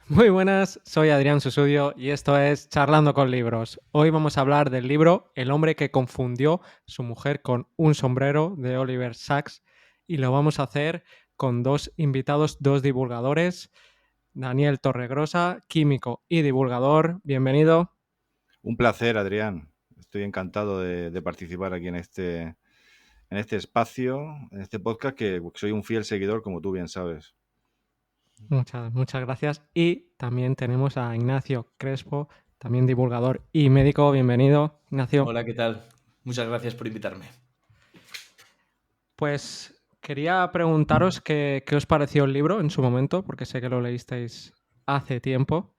Muy buenas, soy Adrián Susudio y esto es Charlando con Libros. Hoy vamos a hablar del libro El hombre que confundió su mujer con un sombrero de Oliver Sacks y lo vamos a hacer con dos invitados, dos divulgadores. Daniel Torregrosa, químico y divulgador, bienvenido. Un placer, Adrián. Estoy encantado de participar aquí en este espacio, en este podcast, que soy un fiel seguidor, como tú bien sabes. Muchas gracias. Y también tenemos a Ignacio Crespo, también divulgador y médico. Bienvenido, Ignacio. Hola, ¿qué tal? Muchas gracias por invitarme. Pues quería preguntaros qué os pareció el libro en su momento, porque sé que lo leísteis hace tiempo.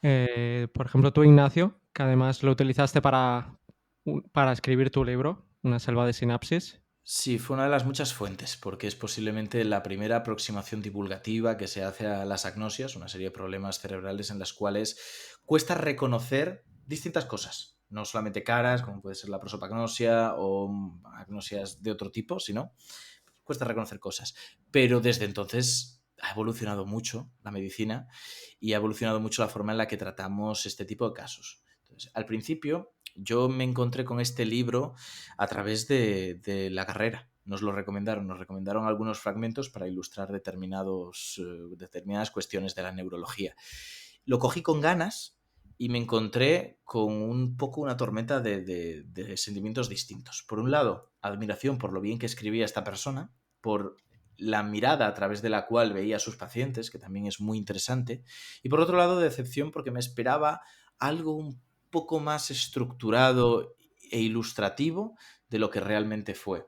Por ejemplo, tú, Ignacio, que además lo utilizaste para escribir tu libro, Una selva de sinapsis. Sí, fue una de las muchas fuentes, porque es posiblemente la primera aproximación divulgativa que se hace a las agnosias, una serie de problemas cerebrales en las cuales cuesta reconocer distintas cosas. No solamente caras, como puede ser la prosopagnosia o agnosias de otro tipo, sino cuesta reconocer cosas. Pero desde entonces ha evolucionado mucho la medicina y ha evolucionado mucho la forma en la que tratamos este tipo de casos. Entonces, al principio yo me encontré con este libro a través de la carrera. Nos recomendaron algunos fragmentos para ilustrar determinadas cuestiones de la neurología. Lo cogí con ganas y me encontré con un poco una tormenta de sentimientos distintos. Por un lado, admiración por lo bien que escribía esta persona, por la mirada a través de la cual veía a sus pacientes, que también es muy interesante, y por otro lado, decepción porque me esperaba algo un poco más estructurado e ilustrativo de lo que realmente fue.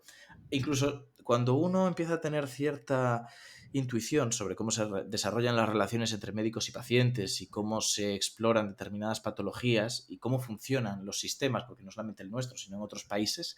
Incluso cuando uno empieza a tener cierta intuición sobre cómo se desarrollan las relaciones entre médicos y pacientes y cómo se exploran determinadas patologías y cómo funcionan los sistemas, porque no solamente el nuestro, sino en otros países,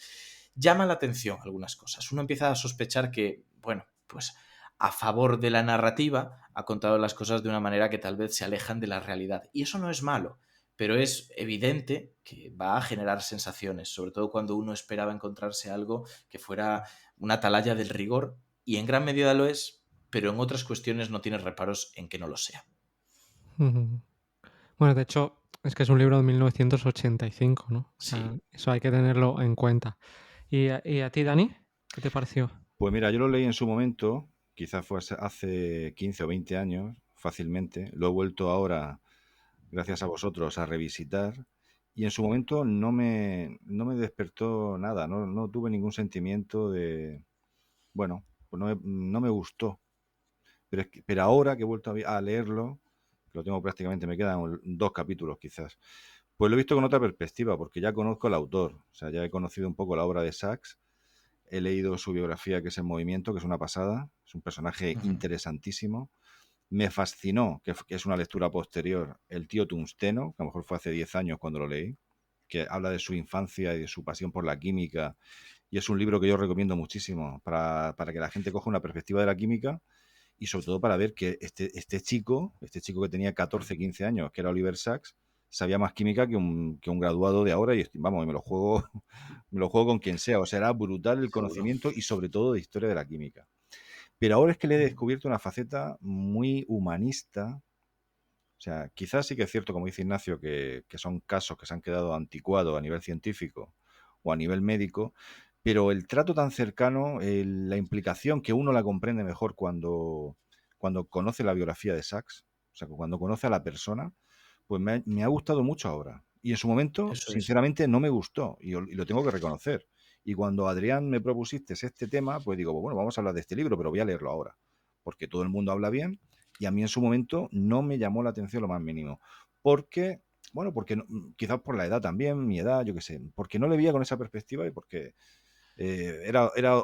llama la atención algunas cosas. Uno empieza a sospechar que, bueno, pues a favor de la narrativa ha contado las cosas de una manera que tal vez se alejan de la realidad. Y eso no es malo, pero es evidente que va a generar sensaciones, sobre todo cuando uno esperaba encontrarse algo que fuera una atalaya del rigor, y en gran medida lo es, pero en otras cuestiones no tiene reparos en que no lo sea. Ujú. Bueno, de hecho, es que es un libro de 1985, ¿no? O sea, Sí. eso hay que tenerlo en cuenta. ¿Y a ti, Dani? ¿Qué te pareció? Pues mira, yo lo leí en su momento, quizás fue hace 15 o 20 años, fácilmente. Lo he vuelto ahora, gracias a vosotros, a revisitar. Y en su momento no me despertó nada, no tuve ningún sentimiento de, bueno, pues no me gustó. Pero ahora que he vuelto a leerlo, que lo tengo prácticamente, me quedan dos capítulos quizás, pues lo he visto con otra perspectiva, porque ya conozco al autor, o sea, ya he conocido un poco la obra de Sachs, he leído su biografía, que es En Movimiento, que es una pasada, es un personaje Uh-huh. interesantísimo. Me fascinó, que es una lectura posterior, El tío Tungsteno, que a lo mejor fue hace 10 años cuando lo leí, que habla de su infancia y de su pasión por la química, y es un libro que yo recomiendo muchísimo para que la gente coja una perspectiva de la química y sobre todo para ver que este chico que tenía 14, 15 años, que era Oliver Sacks, sabía más química que un graduado de ahora y vamos, me lo juego con quien sea. O sea, era brutal el Seguro. conocimiento y sobre todo de historia de la química. Pero ahora es que le he descubierto una faceta muy humanista. O sea, quizás sí que es cierto, como dice Ignacio, que son casos que se han quedado anticuados a nivel científico o a nivel médico, pero el trato tan cercano, la implicación que uno la comprende mejor cuando conoce la biografía de Sachs, o sea, cuando conoce a la persona, pues me ha gustado mucho ahora. Y en su momento, Eso es. sinceramente, no me gustó y lo tengo que reconocer. Y cuando Adrián me propusiste este tema, pues digo, bueno, vamos a hablar de este libro, pero voy a leerlo ahora, porque todo el mundo habla bien y a mí en su momento no me llamó la atención lo más mínimo. Porque, bueno, porque quizás por la edad también, mi edad, yo qué sé, porque no le veía con esa perspectiva y porque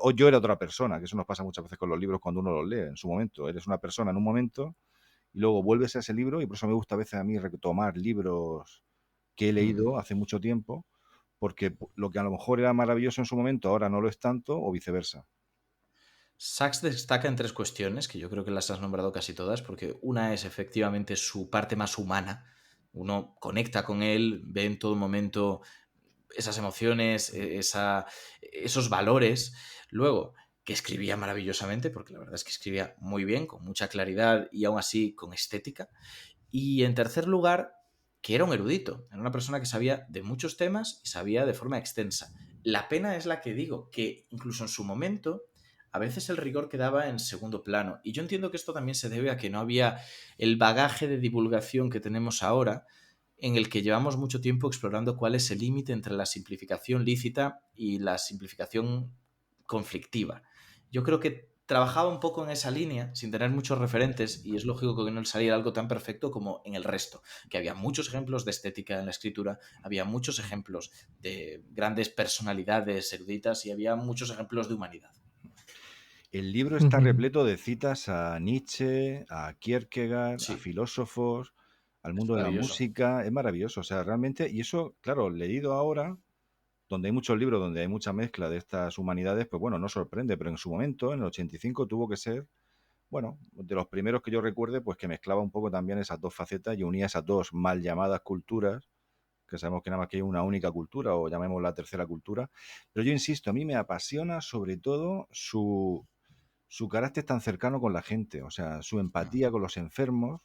o yo era otra persona, que eso nos pasa muchas veces con los libros cuando uno los lee en su momento. Eres una persona en un momento y luego vuelves a ese libro y por eso me gusta a veces a mí retomar libros que he Uh-huh. leído hace mucho tiempo, porque lo que a lo mejor era maravilloso en su momento ahora no lo es tanto o viceversa. Sachs destaca en tres cuestiones, que yo creo que las has nombrado casi todas, porque una es efectivamente su parte más humana. Uno conecta con él, ve en todo momento esas emociones, esos valores. Luego, que escribía maravillosamente, porque la verdad es que escribía muy bien, con mucha claridad y aún así con estética. Y en tercer lugar, que era un erudito, era una persona que sabía de muchos temas y sabía de forma extensa. La pena es la que digo, que incluso en su momento, a veces el rigor quedaba en segundo plano. Y yo entiendo que esto también se debe a que no había el bagaje de divulgación que tenemos ahora, en el que llevamos mucho tiempo explorando cuál es el límite entre la simplificación lícita y la simplificación conflictiva. Yo creo que trabajaba un poco en esa línea, sin tener muchos referentes, y es lógico que no le saliera algo tan perfecto como en el resto, que había muchos ejemplos de estética en la escritura, había muchos ejemplos de grandes personalidades eruditas y había muchos ejemplos de humanidad. El libro está repleto de citas a Nietzsche, a Kierkegaard, a Sí, filósofos, al es mundo de la maravilloso. música. Es maravilloso, o sea, realmente, y eso, claro, leído ahora, donde hay muchos libros, donde hay mucha mezcla de estas humanidades, pues bueno, no sorprende, pero en su momento, en el 85, tuvo que ser, bueno, de los primeros que yo recuerde, pues que mezclaba un poco también esas dos facetas y unía esas dos mal llamadas culturas, que sabemos que nada más que hay una única cultura, o llamémosla tercera cultura. Pero yo insisto, a mí me apasiona sobre todo su carácter tan cercano con la gente, o sea, su empatía con los enfermos.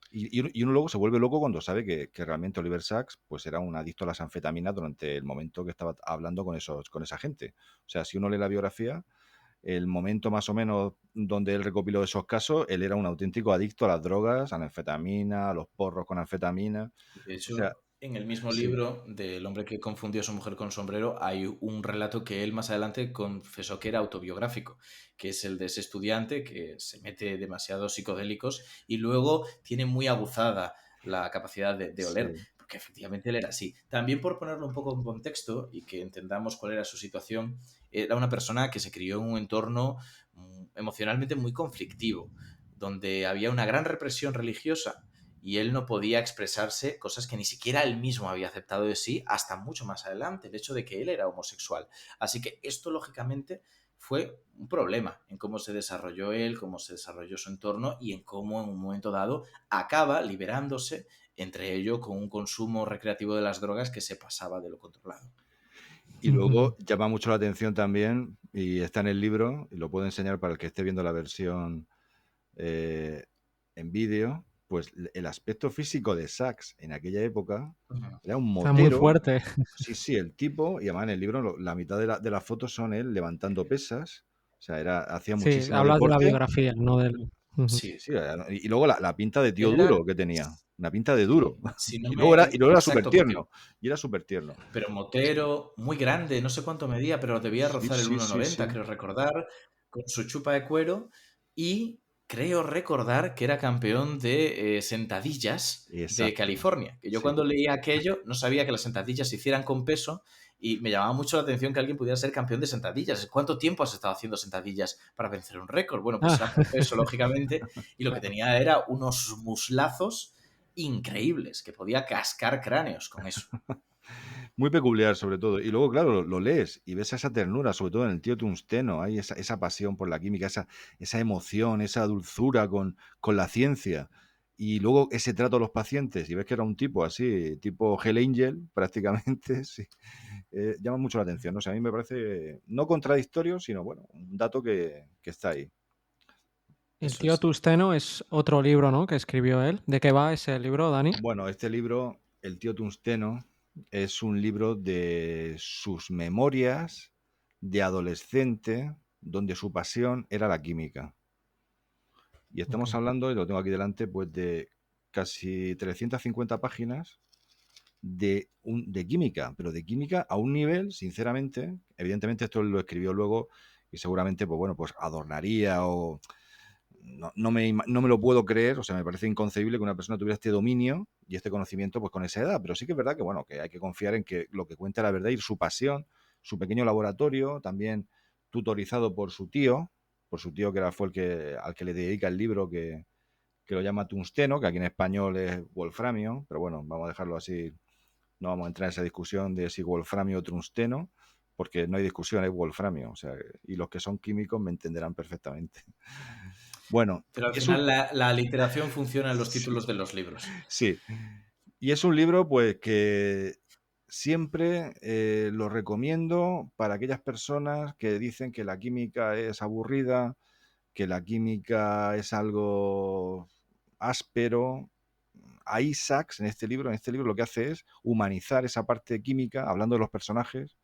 Y uno luego se vuelve loco cuando sabe que realmente Oliver Sacks pues era un adicto a las anfetaminas durante el momento que estaba hablando con esa gente. O sea, si uno lee la biografía, el momento más o menos donde él recopiló esos casos, él era un auténtico adicto a las drogas, a la anfetamina, a los porros con anfetamina. De O sea, hecho, en el mismo sí, libro del hombre que confundió a su mujer con sombrero, hay un relato que él más adelante confesó que era autobiográfico, que es el de ese estudiante que se mete demasiados psicodélicos y luego tiene muy aguzada la capacidad de oler, sí, porque efectivamente él era así. También por ponerlo un poco en contexto y que entendamos cuál era su situación, era una persona que se crió en un entorno emocionalmente muy conflictivo, donde había una gran represión religiosa y él no podía expresarse cosas que ni siquiera él mismo había aceptado de sí hasta mucho más adelante, el hecho de que él era homosexual. Así que esto, lógicamente, fue un problema en cómo se desarrolló él, cómo se desarrolló su entorno y en cómo en un momento dado acaba liberándose, entre ello con un consumo recreativo de las drogas que se pasaba de lo controlado. y luego llama mucho la atención también, y está en el libro, y lo puedo enseñar para el que esté viendo la versión eh, en vídeo, pues el aspecto físico de Sachs en aquella época era un Está muy motero. fuerte. Sí, sí, el tipo, y además en el libro la mitad de las fotos son él levantando pesas, o sea, hacía Sí, muchísimo hablas de la deporte. biografía, no del... Sí, sí, y luego la pinta de tío Él duro era, que tenía, una pinta de duro. si no Y luego era súper exacto, porque tierno, y era súper tierno. pero Sí, Motero, muy grande, no sé cuánto medía, pero debía sí, rozar el sí, sí, 1,90, sí. creo recordar, con su chupa de cuero, y creo recordar que era campeón de sentadillas de Exacto. California, que yo Sí. cuando leía aquello no sabía que las sentadillas se hicieran con peso y me llamaba mucho la atención que alguien pudiera ser campeón de sentadillas. ¿Cuánto tiempo has estado haciendo sentadillas para vencer un récord? Bueno, pues era Ah, por peso, lógicamente, y lo que tenía era unos muslazos increíbles, que podía cascar cráneos con eso. Muy peculiar, sobre todo. Y luego, claro, lo lees y ves esa ternura, sobre todo en el tío Tungsteno. Hay esa pasión por la química, esa emoción, esa dulzura con la ciencia. Y luego ese trato a los pacientes. Y ves que era un tipo así, tipo Hell Angel, prácticamente. Sí. Llama mucho la atención. ¿No? O sea, a mí me parece no contradictorio, sino bueno, un dato que está ahí. el Eso tío es. Tusteno es otro libro, ¿no? Que escribió él. ¿De qué va ese libro, Dani? Bueno, este libro, El tío Tungsteno, es un libro de sus memorias de adolescente, donde su pasión era la química. Y Ok. estamos hablando, y lo tengo aquí delante, pues de casi 350 páginas de química, pero de química a un nivel, sinceramente, evidentemente esto lo escribió luego y seguramente, pues bueno, pues adornaría o no me lo puedo creer, o sea, me parece inconcebible que una persona tuviera este dominio y este conocimiento pues con esa edad, pero sí que es verdad que, bueno, que hay que confiar en que lo que cuenta la verdad y su pasión, su pequeño laboratorio, también tutorizado por su tío que fue al que le dedica el libro que lo llama tungsteno, que aquí en español es wolframio, pero bueno, vamos a dejarlo así, no vamos a entrar en esa discusión de si wolframio o tungsteno, porque no hay discusión, es wolframio, o sea, y los que son químicos me entenderán perfectamente. Bueno, Pero al es un, final la literación funciona en los sí, títulos de los libros. sí. Y es un libro, pues, que siempre lo recomiendo para aquellas personas que dicen que la química es aburrida, que la química es algo áspero. Ahí Sachs, en este libro lo que hace es humanizar esa parte química, hablando de los personajes,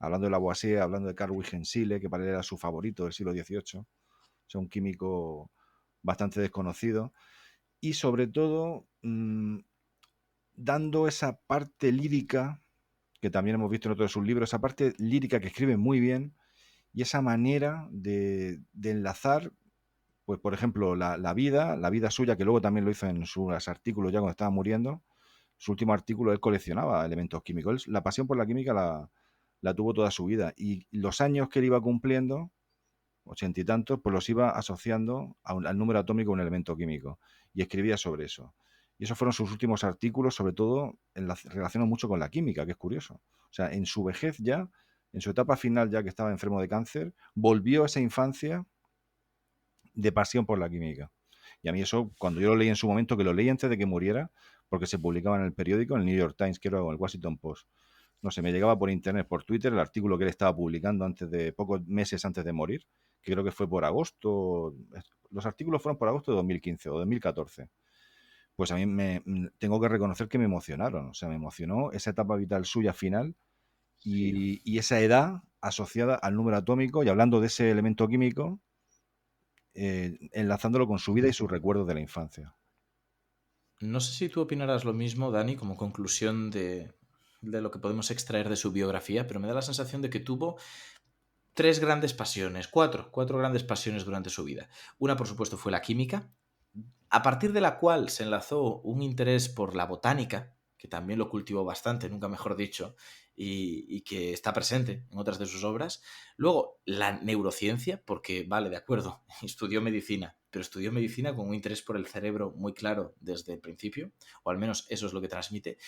hablando de Lavoisier, hablando de Carl Wilhelm Scheele, que para él era su favorito del siglo XVIII, o sea, un químico bastante desconocido, y sobre todo dando esa parte lírica, que también hemos visto en otro de sus libros, esa parte lírica que escribe muy bien, y esa manera de enlazar, pues por ejemplo, la vida suya, que luego también lo hizo en sus artículos ya cuando estaba muriendo. Su último artículo, él coleccionaba elementos químicos. La pasión por la química la tuvo toda su vida, y los años que él iba cumpliendo, 80 y tantos, pues los iba asociando al número atómico de un elemento químico, y escribía sobre eso. Y esos fueron sus últimos artículos, sobre todo relacionados mucho con la química, que es curioso. O sea, en su vejez ya, en su etapa final ya que estaba enfermo de cáncer, volvió a esa infancia de pasión por la química. Y a mí eso, cuando yo lo leí en su momento, que lo leí antes de que muriera, porque se publicaba en el periódico, en el New York Times, creo, o el Washington Post. No sé, me llegaba por internet, por Twitter, el artículo que él estaba publicando pocos meses antes de morir, que creo que fue por agosto. Los artículos fueron por agosto de 2015 o 2014. Pues a mí tengo que reconocer que me emocionaron. O sea, me emocionó esa etapa vital suya final y esa edad asociada al número atómico, y hablando de ese elemento químico, enlazándolo con su vida y sus recuerdos de la infancia. No sé si tú opinarás lo mismo, Dani, como conclusión de lo que podemos extraer de su biografía, pero me da la sensación de que tuvo tres grandes pasiones, cuatro grandes pasiones durante su vida. Una, por supuesto, fue la química, a partir de la cual se enlazó un interés por la botánica, que también lo cultivó bastante, nunca mejor dicho, y que está presente en otras de sus obras. Luego, la neurociencia, porque, vale, de acuerdo, estudió medicina, pero estudió medicina con un interés por el cerebro muy claro desde el principio, o al menos eso es lo que transmite.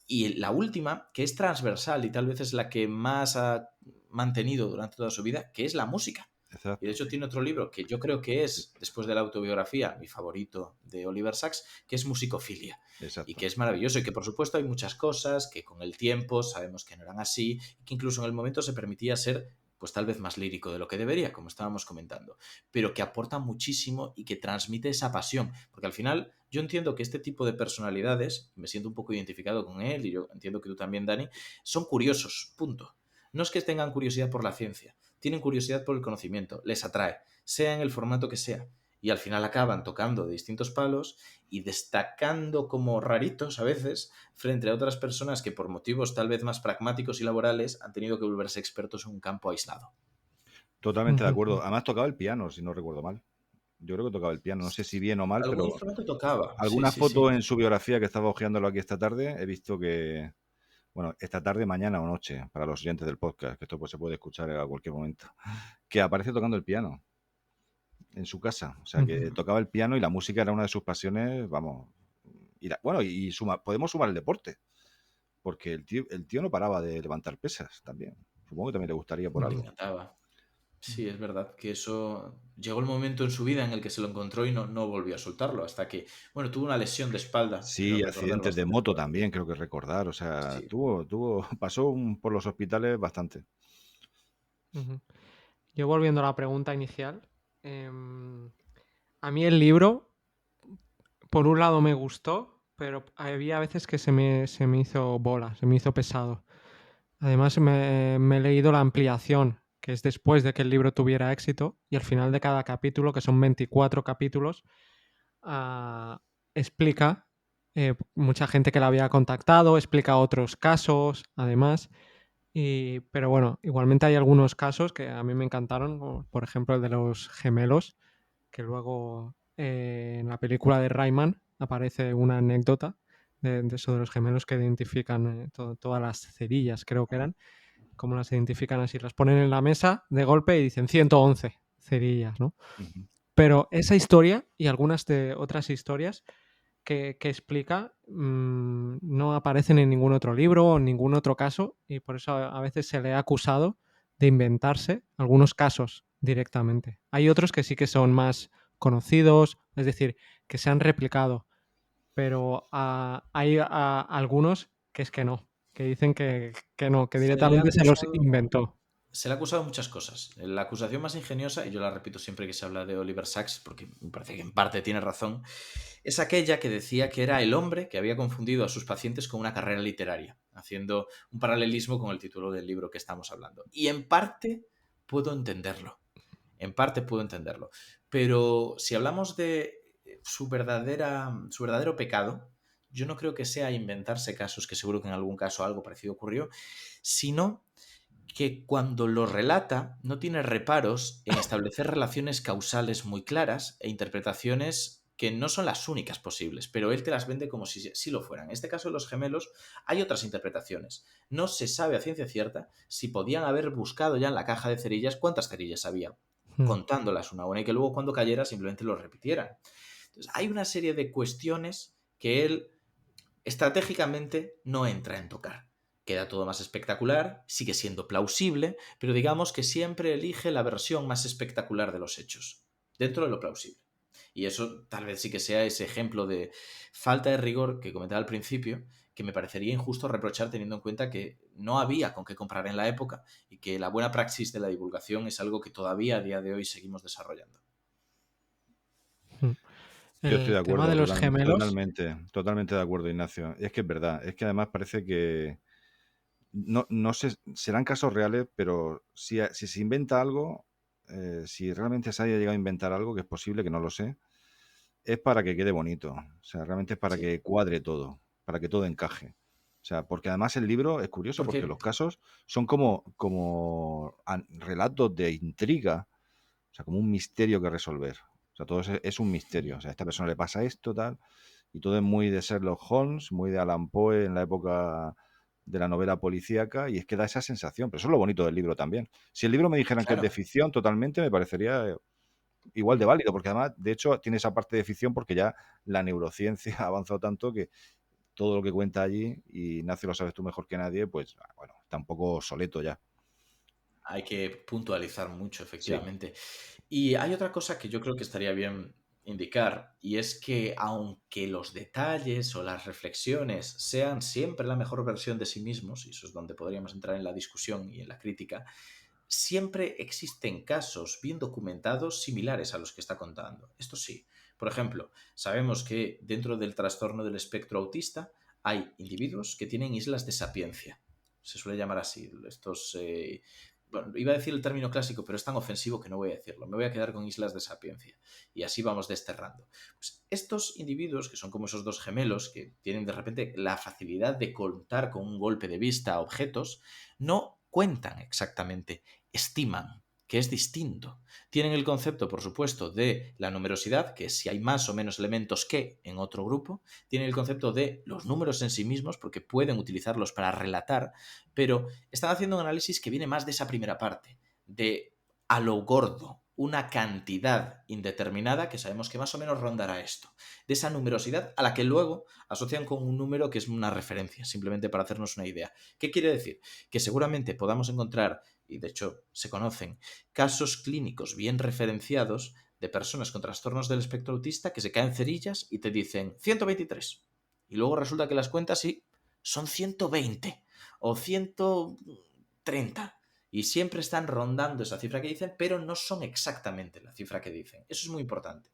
Y la última, que es transversal y tal vez es la que más ha mantenido durante toda su vida, que es la música. Exacto. Y de hecho tiene otro libro que yo creo que es, después de la autobiografía, mi favorito de Oliver Sacks, que es Musicofilia. Exacto. Y que es maravilloso y que por supuesto hay muchas cosas que con el tiempo sabemos que no eran así y que incluso en el momento se permitía ser pues tal vez más lírico de lo que debería, como estábamos comentando, pero que aporta muchísimo y que transmite esa pasión, porque al final yo entiendo que este tipo de personalidades, me siento un poco identificado con él y yo entiendo que tú también, Dani, son curiosos, punto. No es que tengan curiosidad por la ciencia, tienen curiosidad por el conocimiento, les atrae, sea en el formato que sea. Y al final acaban tocando de distintos palos y destacando como raritos a veces frente a otras personas que por motivos tal vez más pragmáticos y laborales han tenido que volverse expertos en un campo aislado. Totalmente de acuerdo. Además tocaba el piano, si no recuerdo mal. Yo creo que tocaba el piano, no sé si bien o mal, Algún pero instrumento tocaba, sí, alguna sí, sí. foto en su biografía que estaba hojeándolo aquí esta tarde, he visto que, bueno, esta tarde, mañana o noche, para los oyentes del podcast, que esto pues se puede escuchar a cualquier momento, que aparece tocando el piano en su casa. O sea, que tocaba el piano y la música era una de sus pasiones, vamos. Bueno, y podemos sumar el deporte, porque el tío no paraba de levantar pesas también. Supongo que también le gustaría por Me algo. encantaba. Sí, es verdad que eso llegó el momento en su vida en el que se lo encontró y no volvió a soltarlo hasta que, bueno, tuvo una lesión de espalda, creo Sí, recordar accidentes de bastante moto fuerte. también, creo que recordar. O sea, Sí. pasó por los hospitales bastante. Yo volviendo a la pregunta inicial, a mí el libro, por un lado me gustó, pero había veces que se me hizo bola, se me hizo pesado. Además me he leído la ampliación, que es después de que el libro tuviera éxito, y al final de cada capítulo, que son 24 capítulos, explica mucha gente que la había contactado, explica otros casos, además. Pero bueno, igualmente hay algunos casos que a mí me encantaron, como por ejemplo el de los gemelos, que luego en la película de Rayman aparece una anécdota de eso de los gemelos que identifican todas las cerillas, creo que eran, cómo las identifican así, las ponen en la mesa de golpe y dicen 111 cerillas, ¿no? Ujú. Pero esa historia y algunas de otras historias que explica no aparecen en ningún otro libro o en ningún otro caso, y por eso a veces se le ha acusado de inventarse algunos casos directamente. Hay otros que sí que son más conocidos, es decir, que se han replicado, pero hay algunos que es que no, que dicen que no, que Se le ha directamente se los acusado... inventó. Se le ha acusado de muchas cosas. La acusación más ingeniosa, y yo la repito siempre que se habla de Oliver Sacks, porque me parece que en parte tiene razón, es aquella que decía que era el hombre que había confundido a sus pacientes con una carrera literaria, haciendo un paralelismo con el título del libro que estamos hablando. Y en parte puedo entenderlo. En parte puedo entenderlo. Pero si hablamos de su verdadero pecado, yo no creo que sea inventarse casos, que seguro que en algún caso algo parecido ocurrió, sino que cuando lo relata no tiene reparos en establecer relaciones causales muy claras e interpretaciones que no son las únicas posibles, pero él te las vende como si lo fueran. En este caso de los gemelos hay otras interpretaciones. No se sabe a ciencia cierta si podían haber buscado ya en la caja de cerillas cuántas cerillas había, contándolas una a una, y que luego cuando cayera simplemente lo repitieran. Entonces, hay una serie de cuestiones que él estratégicamente no entra en tocar. Queda todo más espectacular, sigue siendo plausible, pero digamos que siempre elige la versión más espectacular de los hechos, dentro de lo plausible. Y eso tal vez sí que sea ese ejemplo de falta de rigor que comentaba al principio, que me parecería injusto reprochar teniendo en cuenta que no había con qué comprar en la época y que la buena praxis de la divulgación es algo que todavía a día de hoy seguimos desarrollando. Yo estoy de El tema acuerdo, de los gemelos, totalmente de acuerdo, Ignacio. Y es que es verdad, es que además parece que no sé, serán casos reales, pero si se inventa algo, si realmente se haya llegado a inventar algo, que es posible, que no lo sé, es para que quede bonito. O sea, realmente es para Sí, que cuadre todo, para que todo encaje. O sea, porque además el libro es curioso porque porque los casos son como relatos de intriga, o sea, como un misterio que resolver. O sea, todo es un misterio. O sea, a esta persona le pasa esto, tal, y todo es muy de Sherlock Holmes, muy de Alan Poe en la época de la novela policíaca, y es que da esa sensación. Pero eso es lo bonito del libro también. Si el libro me dijeran que es de claro, ficción totalmente, me parecería igual de válido, porque además, de hecho, tiene esa parte de ficción porque ya la neurociencia ha avanzado tanto que todo lo que cuenta allí, y Ignacio lo sabes tú mejor que nadie, pues bueno, está un poco obsoleto ya. hay que puntualizar mucho, Sí. efectivamente. Y hay otra cosa que yo creo que estaría bien indicar, y es que aunque los detalles o las reflexiones sean siempre la mejor versión de sí mismos, y eso es donde podríamos entrar en la discusión y en la crítica, siempre existen casos bien documentados similares a los que está contando. Esto sí, por ejemplo, sabemos que dentro del trastorno del espectro autista hay individuos que tienen islas de sapiencia. Se suele llamar así. Estos, bueno, iba a decir el término clásico, pero es tan ofensivo que no voy a decirlo. Me voy a quedar con islas de sapiencia. Y así vamos desterrando. Pues estos individuos, que son como esos dos gemelos, que tienen de repente la facilidad de contar con un golpe de vista a objetos, no cuentan exactamente, estiman, que es distinto. Tienen el concepto, por supuesto, de la numerosidad, que es si hay más o menos elementos que en otro grupo. Tienen el concepto de los números en sí mismos, porque pueden utilizarlos para relatar, pero están haciendo un análisis que viene más de esa primera parte, de a lo gordo, una cantidad indeterminada que sabemos que más o menos rondará esto, de esa numerosidad a la que luego asocian con un número que es una referencia, simplemente para hacernos una idea. ¿Qué quiere decir? Que seguramente podamos encontrar, y de hecho se conocen, casos clínicos bien referenciados de personas con trastornos del espectro autista que se caen cerillas y te dicen 123. Y luego resulta que las cuentas y son 120 o 130. Y siempre están rondando esa cifra que dicen, pero no son exactamente la cifra que dicen. Eso es muy importante.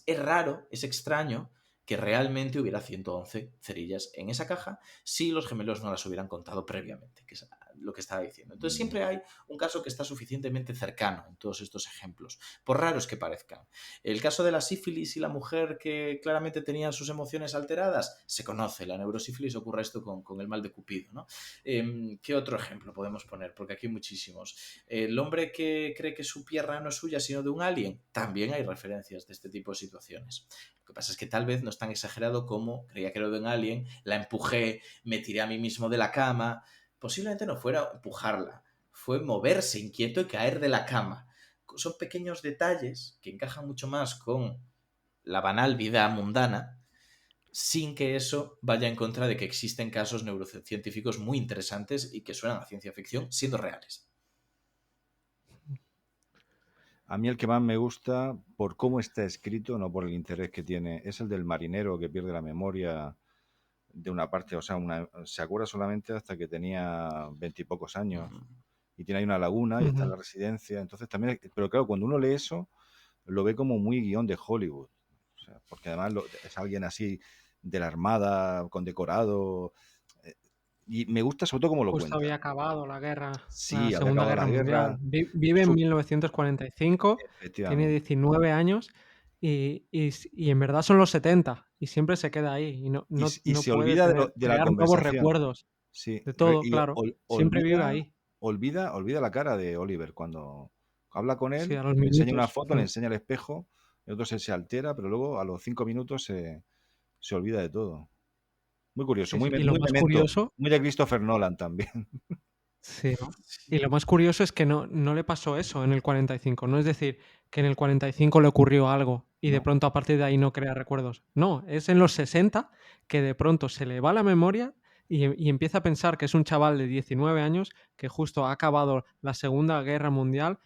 Es raro, es extraño que realmente hubiera 111 cerillas en esa caja si los gemelos no las hubieran contado previamente, que es lo que estaba diciendo. Entonces siempre hay un caso que está suficientemente cercano en todos estos ejemplos, por raros que parezcan. El caso de la sífilis y la mujer que claramente tenía sus emociones alteradas, se conoce, la neurosífilis ocurre esto con el mal de Cupido, ¿no? ¿Qué otro ejemplo podemos poner? Porque aquí hay muchísimos. El hombre que cree que su pierna no es suya, sino de un alien, también hay referencias de este tipo de situaciones. Lo que pasa es que tal vez no es tan exagerado como creía que era de un alien, la empujé, me tiré a mí mismo de la cama. Posiblemente no fuera empujarla, fue moverse inquieto y caer de la cama. Son pequeños detalles que encajan mucho más con la banal vida mundana, sin que eso vaya en contra de que existen casos neurocientíficos muy interesantes y que suenan a ciencia ficción siendo reales. A mí el que más me gusta, por cómo está escrito, no por el interés que tiene, es el del marinero que pierde la memoria de una parte, o sea, se acuerda solamente hasta que tenía 20 y pocos años. Y tiene ahí una laguna y está en la residencia. Entonces también, pero claro, cuando uno lee eso, lo ve como muy guión de Hollywood. O sea, porque además es alguien así de la Armada, condecorado. Y me gusta sobre todo cómo lo Justo cuenta. había acabado la guerra, la Sí, había Segunda acabado la Guerra Mundial. guerra. Vive en 1945, tiene Efectivamente. 19 años y en verdad son los 70 y siempre se queda ahí y Y no se puede olvida de la crear nuevos conversación. recuerdos Sí, de todo, y claro. Siempre vive ahí, olvida la cara de Oliver cuando habla con sí, él, a los le enseña una minutos. foto, le enseña el espejo, y otro se altera, pero luego a los 5 minutos se olvida de todo. Muy curioso, Sí, sí. Y lo muy más Memento, curioso, muy de Christopher Nolan también. sí, ¿no? Y lo más curioso es que no le pasó eso en el 45. No es decir, que en el 45 le ocurrió algo y de ¿No? pronto a partir de ahí no crea recuerdos. No, es en los 60 que de pronto se le va la memoria y empieza a pensar que es un chaval de 19 años que justo ha acabado la Segunda Guerra Mundial.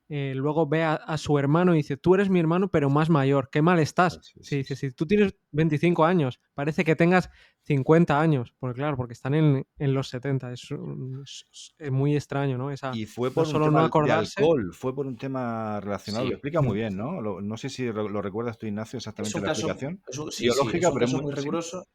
Luego ve a su hermano y dice, tú eres mi hermano pero más mayor, qué mal estás. Sí, Se sí, dice, sí. si tú tienes 25 años, parece que tengas 50 años, porque claro, porque están en los 70, es muy extraño, ¿no? Y fue No por un solo tema no de acordarse, alcohol, fue por un tema relacionado, lo Sí. explica muy bien, ¿no? No sé si lo recuerdas tú, Ignacio, Es exactamente un la caso, explicación. sí, sí, es Biológica, un pero es caso muy... muy Sí, riguroso.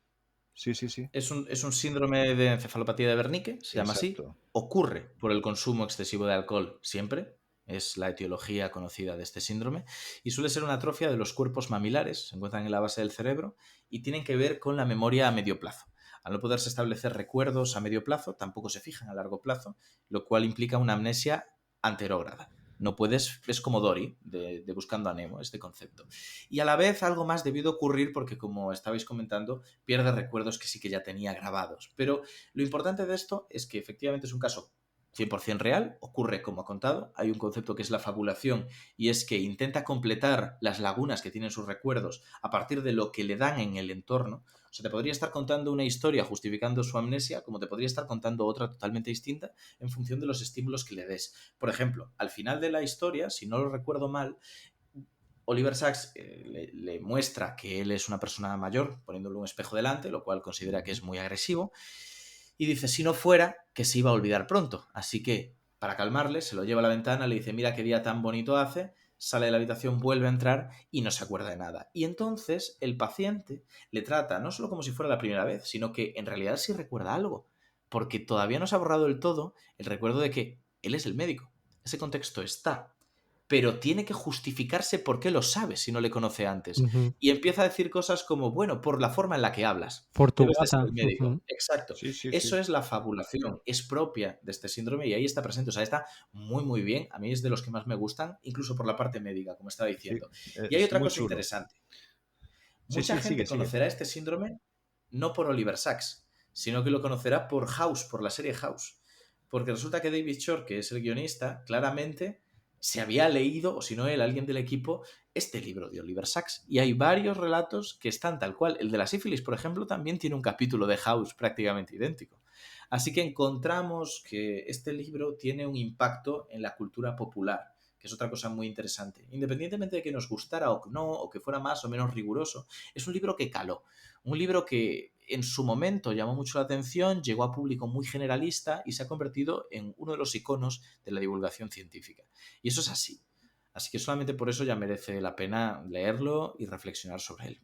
sí, sí, sí. Es un síndrome de encefalopatía de Wernicke, se llama así. Exacto. Ocurre por el consumo excesivo de alcohol siempre. Es la etiología conocida de este síndrome. Y suele ser una atrofia de los cuerpos mamilares, se encuentran en la base del cerebro y tienen que ver con la memoria a medio plazo. Al no poderse establecer recuerdos a medio plazo, tampoco se fijan a largo plazo, lo cual implica una amnesia anterógrada. No puedes, es como Dory, de Buscando a Nemo, este concepto. Y a la vez algo más debió de ocurrir porque, como estabais comentando, pierde recuerdos que sí que ya tenía grabados. Pero lo importante de esto es que efectivamente es un caso 100% real, ocurre como ha contado, hay un concepto que es la fabulación y es que intenta completar las lagunas que tienen sus recuerdos a partir de lo que le dan en el entorno. O sea, te podría estar contando una historia justificando su amnesia, como te podría estar contando otra totalmente distinta en función de los estímulos que le des. Por ejemplo, al final de la historia, si no lo recuerdo mal, Oliver Sacks le muestra que él es una persona mayor, poniéndole un espejo delante, lo cual considera que es muy agresivo, y dice, si no fuera, que se iba a olvidar pronto. Así que, para calmarle, se lo lleva a la ventana, le dice, mira qué día tan bonito hace, sale de la habitación, vuelve a entrar y no se acuerda de nada. Y entonces el paciente le trata no solo como si fuera la primera vez, sino que en realidad sí recuerda algo, porque todavía no se ha borrado del todo el recuerdo de que él es el médico. Ese contexto está, pero tiene que justificarse por qué lo sabe si no le conoce antes. Y empieza a decir cosas como, bueno, por la forma en la que hablas, por tu debes de ser bata. el médico. Exacto. Sí, sí, sí. Eso es la fabulación, es propia de este síndrome y ahí está presente. O sea, está muy, muy bien. A mí es de los que más me gustan, incluso por la parte médica, como estaba Sí, diciendo. Y hay es otra muy cosa chulo. interesante. Sí, Mucha sí, sigue, gente sigue. conocerá este síndrome no por Oliver Sacks, sino que lo conocerá por House, por la serie House. Porque resulta que David Shore, que es el guionista, claramente se había leído, o si no él, alguien del equipo, este libro de Oliver Sacks. Y hay varios relatos que están tal cual. El de la sífilis, por ejemplo, también tiene un capítulo de House prácticamente idéntico. Así que encontramos que este libro tiene un impacto en la cultura popular, que es otra cosa muy interesante. Independientemente de que nos gustara o no, o que fuera más o menos riguroso, es un libro que caló. Un libro que en su momento llamó mucho la atención, llegó a público muy generalista y se ha convertido en uno de los iconos de la divulgación científica. Y eso es así. Así que solamente por eso ya merece la pena leerlo y reflexionar sobre él.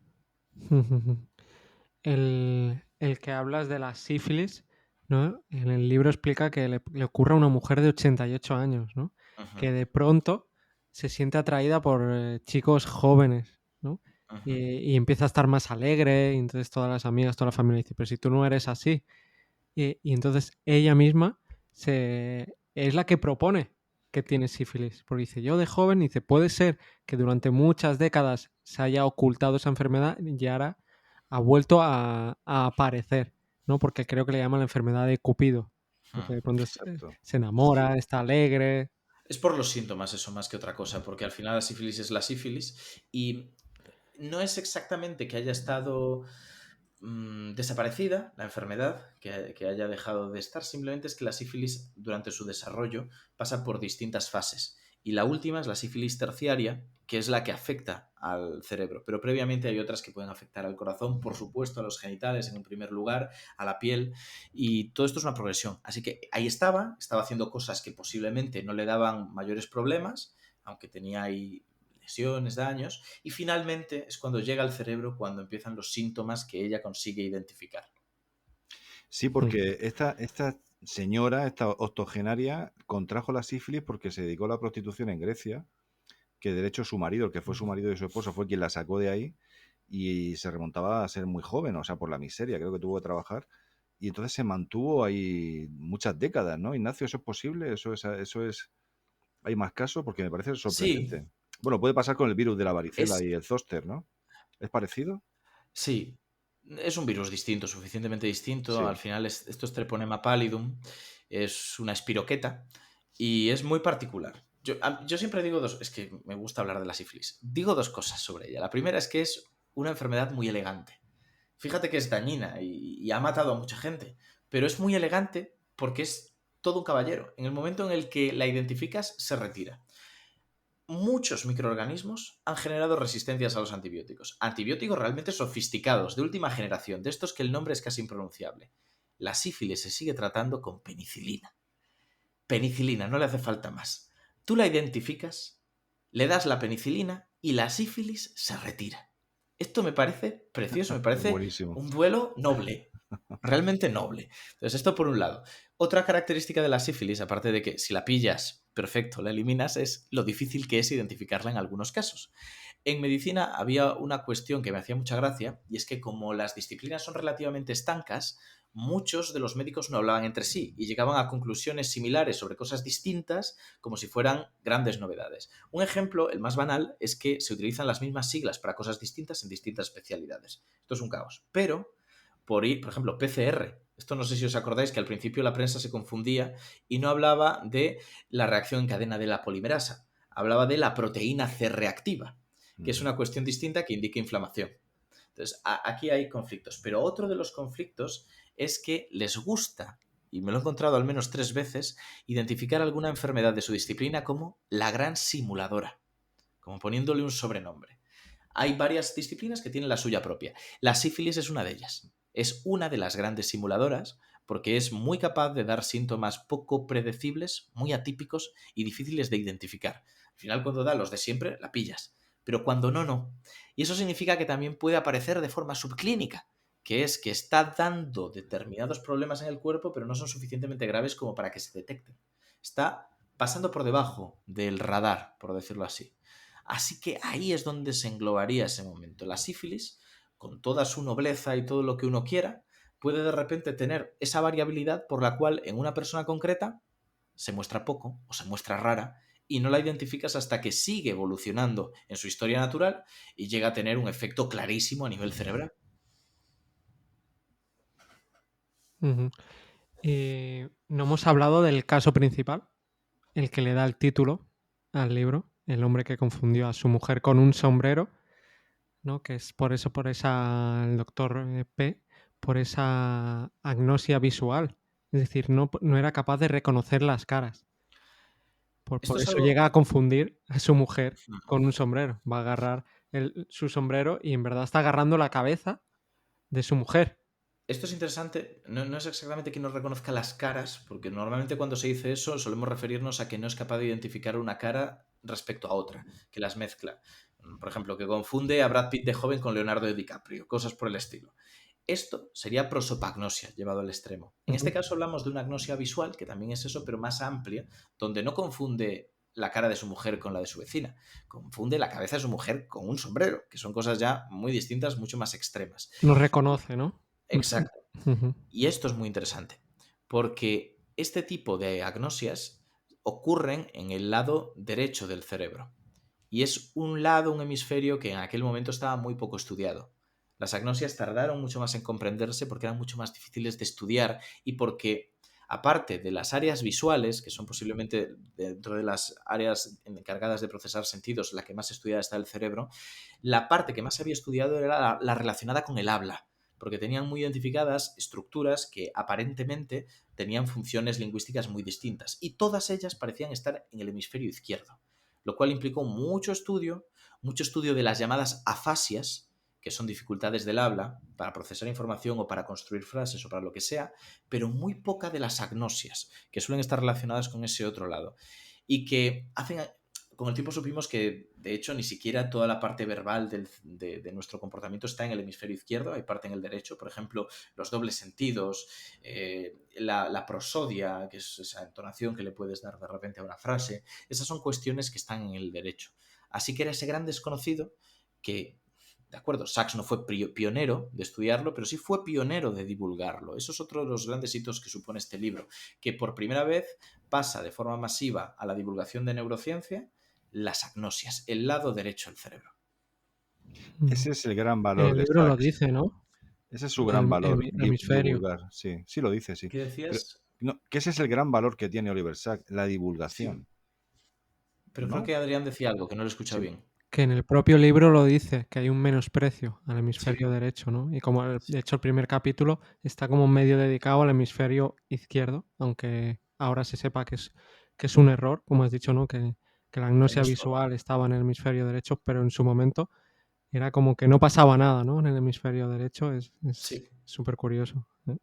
El que hablas de la sífilis, ¿no? En el libro explica que le ocurre a una mujer de 88 años, ¿no? Uh-huh, Que de pronto se siente atraída por chicos jóvenes, ¿no? uh-huh. Y empieza a estar más alegre, y entonces todas las amigas, toda la familia dice, pero si tú no eres así. Y entonces ella misma es la que propone que tiene sífilis, porque dice, yo de joven, dice, puede ser que durante muchas décadas se haya ocultado esa enfermedad y ahora ha vuelto a aparecer, ¿no? Porque creo que le llaman la enfermedad de Cupido, porque de pronto Exacto. se enamora, está alegre. Es por los síntomas eso más que otra cosa, porque al final la sífilis es la sífilis y no es exactamente que haya estado desaparecida la enfermedad, que haya dejado de estar, simplemente es que la sífilis durante su desarrollo pasa por distintas fases. Y la última es la sífilis terciaria, que es la que afecta al cerebro, pero previamente hay otras que pueden afectar al corazón, por supuesto, a los genitales en un primer lugar, a la piel, y todo esto es una progresión. Así que ahí estaba haciendo cosas que posiblemente no le daban mayores problemas, aunque tenía ahí lesiones, daños, y finalmente es cuando llega al cerebro cuando empiezan los síntomas que ella consigue identificar. Sí, porque esta señora, esta octogenaria, contrajo la sífilis porque se dedicó a la prostitución en Grecia, que de hecho su marido, el que fue su marido y su esposo, fue quien la sacó de ahí y se remontaba a ser muy joven, o sea, por la miseria, creo que tuvo que trabajar. Y entonces se mantuvo ahí muchas décadas, ¿no? Ignacio, ¿eso es posible? ¿Eso es... ¿Hay más casos? Porque me parece Sí, sorprendente. Bueno, puede pasar con el virus de la varicela es, y el zóster, ¿no? ¿Es parecido? sí, es un virus distinto, suficientemente distinto. Al Sí. final esto es Treponema pallidum, es una espiroqueta y es muy particular. Yo siempre digo es que me gusta hablar de la sífilis. Digo dos cosas sobre ella. La primera es que es una enfermedad muy elegante. Fíjate que es dañina y ha matado a mucha gente, pero es muy elegante porque es todo un caballero. En el momento en el que la identificas, se retira. Muchos microorganismos han generado resistencias a los antibióticos. Antibióticos realmente sofisticados, de última generación, de estos que el nombre es casi impronunciable. La sífilis se sigue tratando con penicilina. Penicilina, no le hace falta más. Tú la identificas, le das la penicilina y la sífilis se retira. Esto me parece precioso, me parece Buenísimo. un duelo noble, realmente noble. Entonces, esto por un lado. Otra característica de la sífilis, aparte de que si la pillas, perfecto, la eliminas, es lo difícil que es identificarla en algunos casos. En medicina había una cuestión que me hacía mucha gracia, y es que como las disciplinas son relativamente estancas, muchos de los médicos no hablaban entre sí y llegaban a conclusiones similares sobre cosas distintas como si fueran grandes novedades. Un ejemplo, el más banal, es que se utilizan las mismas siglas para cosas distintas en distintas especialidades. Esto es un caos. Pero, por ejemplo, PCR. Esto no sé si os acordáis que al principio la prensa se confundía y no hablaba de la reacción en cadena de la polimerasa. Hablaba de la proteína C reactiva, que es una cuestión distinta que indica inflamación. Entonces, aquí hay conflictos. Pero otro de los conflictos es que les gusta, y me lo he encontrado al menos 3 veces, identificar alguna enfermedad de su disciplina como la gran simuladora, como poniéndole un sobrenombre. Hay varias disciplinas que tienen la suya propia. La sífilis es una de ellas. Es una de las grandes simuladoras porque es muy capaz de dar síntomas poco predecibles, muy atípicos y difíciles de identificar. Al final, cuando da los de siempre, la pillas. Pero cuando no, no. Y eso significa que también puede aparecer de forma subclínica, que es que está dando determinados problemas en el cuerpo, pero no son suficientemente graves como para que se detecten. Está pasando por debajo del radar, por decirlo así. Así que ahí es donde se englobaría ese momento. La sífilis, con toda su nobleza y todo lo que uno quiera, puede de repente tener esa variabilidad por la cual en una persona concreta se muestra poco o se muestra rara y no la identificas hasta que sigue evolucionando en su historia natural y llega a tener un efecto clarísimo a nivel cerebral. Ujú. No hemos hablado del caso principal, el que le da el título al libro, el hombre que confundió a su mujer con un sombrero, ¿no? Que es por eso, el doctor P, por esa agnosia visual. Es decir, no era capaz de reconocer las caras. Esto Por es eso algo... llega a confundir a su mujer con un sombrero. Va a agarrar su sombrero y en verdad está agarrando la cabeza de su mujer. Esto es interesante, no es exactamente que no reconozca las caras, porque normalmente cuando se dice eso solemos referirnos a que no es capaz de identificar una cara respecto a otra, que las mezcla. Por ejemplo, que confunde a Brad Pitt de joven con Leonardo DiCaprio, cosas por el estilo. Esto sería prosopagnosia llevado al extremo. En este caso hablamos de una agnosia visual, que también es eso, pero más amplia, donde no confunde la cara de su mujer con la de su vecina, confunde la cabeza de su mujer con un sombrero, que son cosas ya muy distintas, mucho más extremas. No reconoce, ¿no? Exacto. Ujú. Y esto es muy interesante, porque este tipo de agnosias ocurren en el lado derecho del cerebro. Y es un lado, un hemisferio que en aquel momento estaba muy poco estudiado. Las agnosias tardaron mucho más en comprenderse porque eran mucho más difíciles de estudiar y porque, aparte de las áreas visuales, que son posiblemente dentro de las áreas encargadas de procesar sentidos, la que más estudiada está el cerebro, la parte que más se había estudiado era la relacionada con el habla, porque tenían muy identificadas estructuras que aparentemente tenían funciones lingüísticas muy distintas y todas ellas parecían estar en el hemisferio izquierdo, lo cual implicó mucho estudio, mucho estudio de las llamadas afasias, que son dificultades del habla para procesar información o para construir frases o para lo que sea, pero muy poca de las agnosias, que suelen estar relacionadas con ese otro lado. Y que hacen, con el tiempo supimos que, de hecho, ni siquiera toda la parte verbal de nuestro comportamiento está en el hemisferio izquierdo, hay parte en el derecho. Por ejemplo, los dobles sentidos, la prosodia, que es esa entonación que le puedes dar de repente a una frase, esas son cuestiones que están en el derecho. Así que era ese gran desconocido que, de acuerdo, Sachs no fue pionero de estudiarlo, pero sí fue pionero de divulgarlo. Eso es otro de los grandes hitos que supone este libro, que por primera vez pasa de forma masiva a la divulgación de neurociencia las agnosias, el lado derecho del cerebro. Ese es el gran En valor el de libro lo Sachs. dice, ¿no? Ese es su gran valor, Hemisferio. divulgar. Sí, sí lo dice, sí. ¿Qué decías? Pero, no, que ese es el gran valor que tiene Oliver Sacks, la Sí, divulgación. pero creo ¿No? que Adrián decía algo que no lo he escuchado Sí. bien. Que en el propio libro lo dice, que hay un menosprecio al hemisferio Sí. derecho, ¿no? Y como de hecho el primer capítulo está como medio dedicado al hemisferio izquierdo, aunque ahora se sepa que es un error, como has dicho, ¿no? Que la Que no agnosia es todo. visual estaba en el hemisferio derecho, pero en su momento era como que no pasaba nada, ¿no? En el hemisferio derecho es Sí. súper curioso, ¿eh?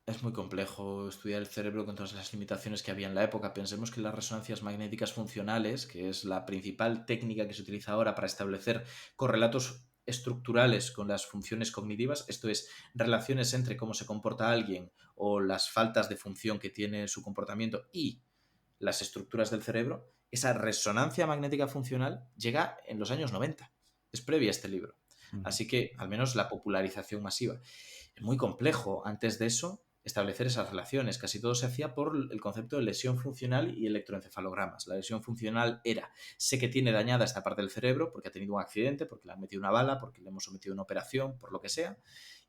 Es muy complejo estudiar el cerebro con todas las limitaciones que había en la época. Pensemos que las resonancias magnéticas funcionales, que es la principal técnica que se utiliza ahora para establecer correlatos estructurales con las funciones cognitivas, esto es, relaciones entre cómo se comporta alguien o las faltas de función que tiene su comportamiento y las estructuras del cerebro, esa resonancia magnética funcional llega en los años 90. Es previa a este libro. Así que, al menos la popularización masiva. Es muy complejo. Antes de eso, establecer esas relaciones. Casi todo se hacía por el concepto de lesión funcional y electroencefalogramas. La lesión funcional era, sé que tiene dañada esta parte del cerebro porque ha tenido un accidente, porque le han metido una bala, porque le hemos sometido a una operación, por lo que sea,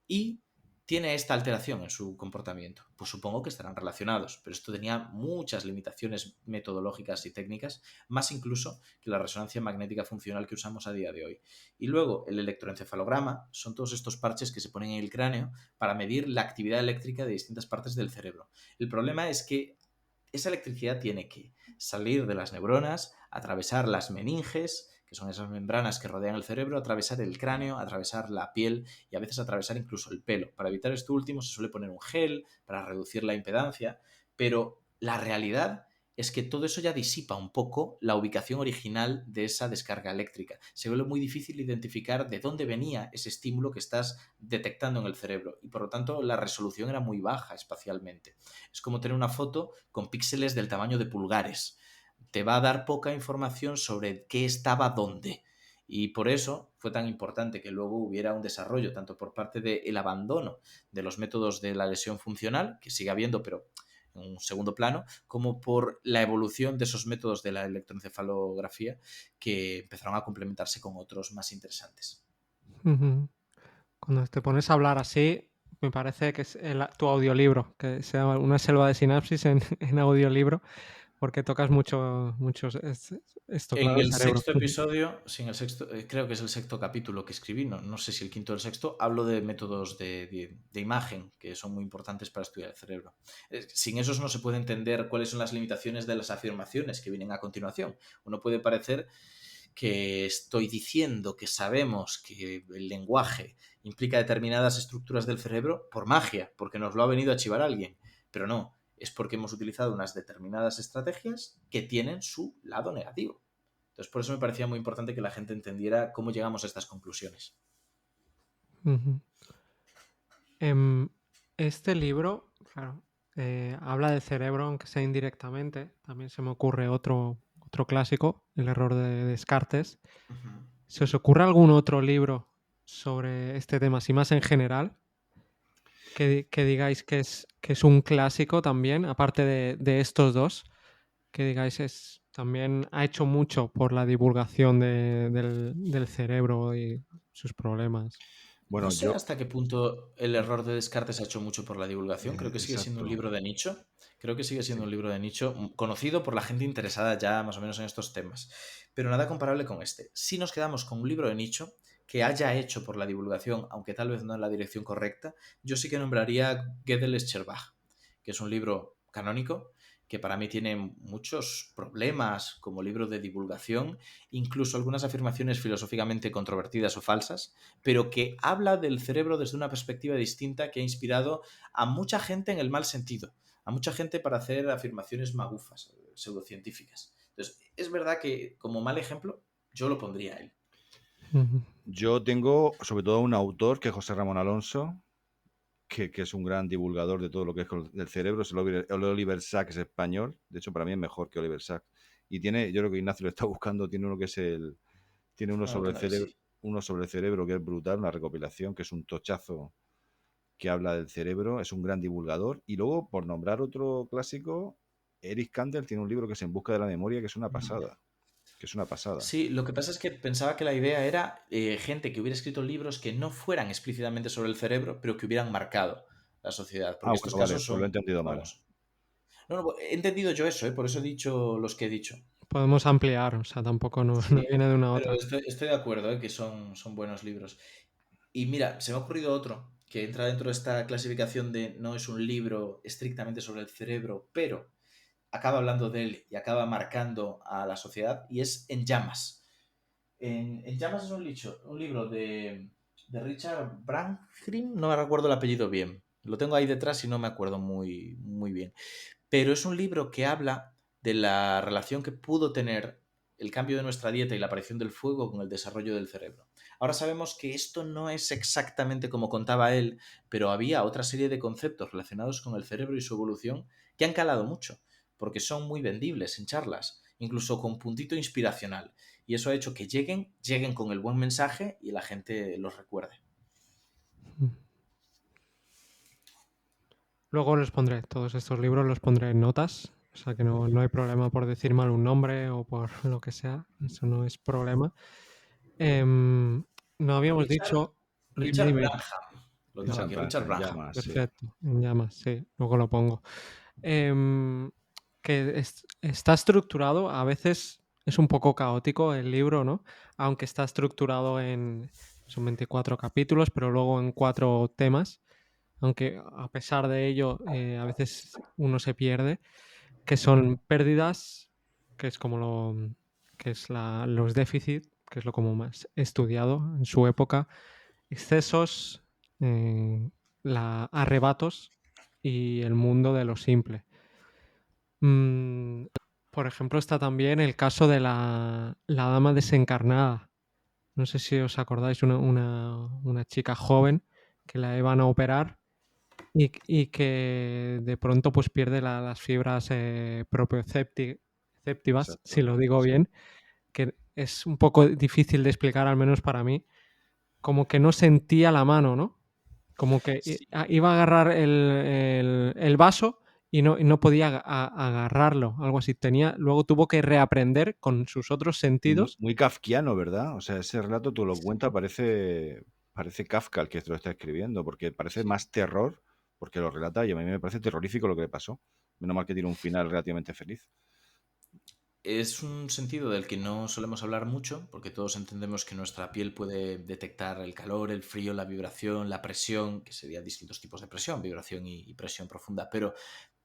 y tiene esta alteración en su comportamiento. Pues supongo que estarán relacionados, pero esto tenía muchas limitaciones metodológicas y técnicas, más incluso que la resonancia magnética funcional que usamos a día de hoy. Y luego el electroencefalograma son todos estos parches que se ponen en el cráneo para medir la actividad eléctrica de distintas partes del cerebro. El problema es que esa electricidad tiene que salir de las neuronas, atravesar las meninges, que son esas membranas que rodean el cerebro, atravesar el cráneo, atravesar la piel y a veces atravesar incluso el pelo. Para evitar esto último se suele poner un gel para reducir la impedancia, pero la realidad es que todo eso ya disipa un poco la ubicación original de esa descarga eléctrica. Se vuelve muy difícil identificar de dónde venía ese estímulo que estás detectando en el cerebro y por lo tanto la resolución era muy baja espacialmente. Es como tener una foto con píxeles del tamaño de pulgares. Te va a dar poca información sobre qué estaba dónde. Y por eso fue tan importante que luego hubiera un desarrollo, tanto por parte del abandono de los métodos de la lesión funcional, que sigue habiendo, pero en un segundo plano, como por la evolución de esos métodos de la electroencefalografía que empezaron a complementarse con otros más interesantes. Cuando te pones a hablar así, me parece que es tu audiolibro, que sea una selva de sinapsis en audiolibro, porque tocas mucho esto, En claro, el el cerebro. sexto episodio, sí, en el sexto, creo que es el sexto capítulo que escribí, no sé si el quinto o el sexto, hablo de métodos de imagen que son muy importantes para estudiar el cerebro. Sin esos no se puede entender cuáles son las limitaciones de las afirmaciones que vienen a continuación. Uno puede parecer que estoy diciendo que sabemos que el lenguaje implica determinadas estructuras del cerebro por magia, porque nos lo ha venido a chivar alguien, pero no, es porque hemos utilizado unas determinadas estrategias que tienen su lado negativo. Entonces, por eso me parecía muy importante que la gente entendiera cómo llegamos a estas conclusiones. Este libro, claro, habla del cerebro, aunque sea indirectamente. También se me ocurre otro clásico, El error de Descartes. Uh-huh. ¿Se os ocurre algún otro libro sobre este tema, así más en general, que digáis que es un clásico también, aparte de estos dos, que digáis también ha hecho mucho por la divulgación del cerebro y sus problemas? No Bueno, sé yo... hasta qué punto el error de Descartes ha hecho mucho por la divulgación. Creo que sigue siendo un Exacto. libro de nicho. Creo que sigue siendo Sí. un libro de nicho conocido por la gente interesada ya más o menos en estos temas. Pero nada comparable con este. Si nos quedamos con un libro de nicho que haya hecho por la divulgación, aunque tal vez no en la dirección correcta, yo sí que nombraría Gödel-Scherbach, que es un libro canónico que para mí tiene muchos problemas como libro de divulgación, incluso algunas afirmaciones filosóficamente controvertidas o falsas, pero que habla del cerebro desde una perspectiva distinta que ha inspirado a mucha gente en el mal sentido, a mucha gente para hacer afirmaciones magufas, pseudocientíficas. Entonces, es verdad que como mal ejemplo, yo lo pondría a él. Yo tengo sobre todo un autor que es José Ramón Alonso, que es un gran divulgador de todo lo que es del cerebro, es el Oliver Sacks español. De hecho, para mí es mejor que Oliver Sacks. Y tiene, yo creo que Ignacio lo está buscando, tiene uno que es tiene uno sobre el cerebro, Sí. uno sobre el cerebro que es brutal, una recopilación, que es un tochazo que habla del cerebro, es un gran divulgador. Y luego, por nombrar otro clásico, Eric Kandel tiene un libro que es En busca de la memoria, que es una pasada. Que es una pasada. Sí, lo que pasa es que pensaba que la idea era gente que hubiera escrito libros que no fueran explícitamente sobre el cerebro, pero que hubieran marcado la sociedad. Ah, Porque estos bueno, vale, casos pues lo he son, entendido mal. vamos. No, he entendido yo eso, por eso he dicho los que he dicho. Podemos ampliar, o sea, tampoco no Sí, viene de una a pero otra. estoy de acuerdo, que son buenos libros. Y mira, se me ha ocurrido otro que entra dentro de esta clasificación de no es un libro estrictamente sobre el cerebro, pero acaba hablando de él y acaba marcando a la sociedad, y es En llamas. En llamas es un libro de Richard Brangrim, no me recuerdo el apellido bien. Lo tengo ahí detrás y no me acuerdo muy, muy bien. Pero es un libro que habla de la relación que pudo tener el cambio de nuestra dieta y la aparición del fuego con el desarrollo del cerebro. Ahora sabemos que esto no es exactamente como contaba él, pero había otra serie de conceptos relacionados con el cerebro y su evolución que han calado mucho, porque son muy vendibles en charlas, incluso con puntito inspiracional. Y eso ha hecho que lleguen con el buen mensaje y la gente los recuerde. Luego los pondré, todos estos libros los pondré en notas, o sea que no hay problema por decir mal un nombre o por lo que sea, eso no es problema. No habíamos dicho... Dime, Richard dime. Branham. Lo tengo aquí, Richard En Branham. llamas, sí. Perfecto, en llamas, sí, luego lo pongo. Que está estructurado, a veces es un poco caótico el libro, ¿no? Aunque está estructurado son 24 capítulos, pero luego en 4 temas, aunque a pesar de ello a veces uno se pierde, que son pérdidas, que es como que es los déficits, que es lo como más estudiado en su época, excesos, arrebatos y el mundo de lo simple. Por ejemplo, está también el caso de la dama desencarnada. No sé si os acordáis, una chica joven que la iban a operar y que de pronto pues pierde las fibras propioceptivas, Exacto. si lo digo Sí. bien, que es un poco difícil de explicar, al menos para mí, como que no sentía la mano, ¿no? Como que Sí. iba a agarrar el vaso y no podía agarrarlo, algo así. Luego tuvo que reaprender con sus otros Muy, sentidos. muy kafkiano, ¿verdad? O sea, ese relato tú lo cuentas, parece Kafka el que te lo está escribiendo, porque parece más terror, porque lo relata y a mí me parece terrorífico lo que le pasó. Menos mal que tiene un final relativamente feliz. Es un sentido del que no solemos hablar mucho, porque todos entendemos que nuestra piel puede detectar el calor, el frío, la vibración, la presión, que serían distintos tipos de presión, vibración y presión profunda, pero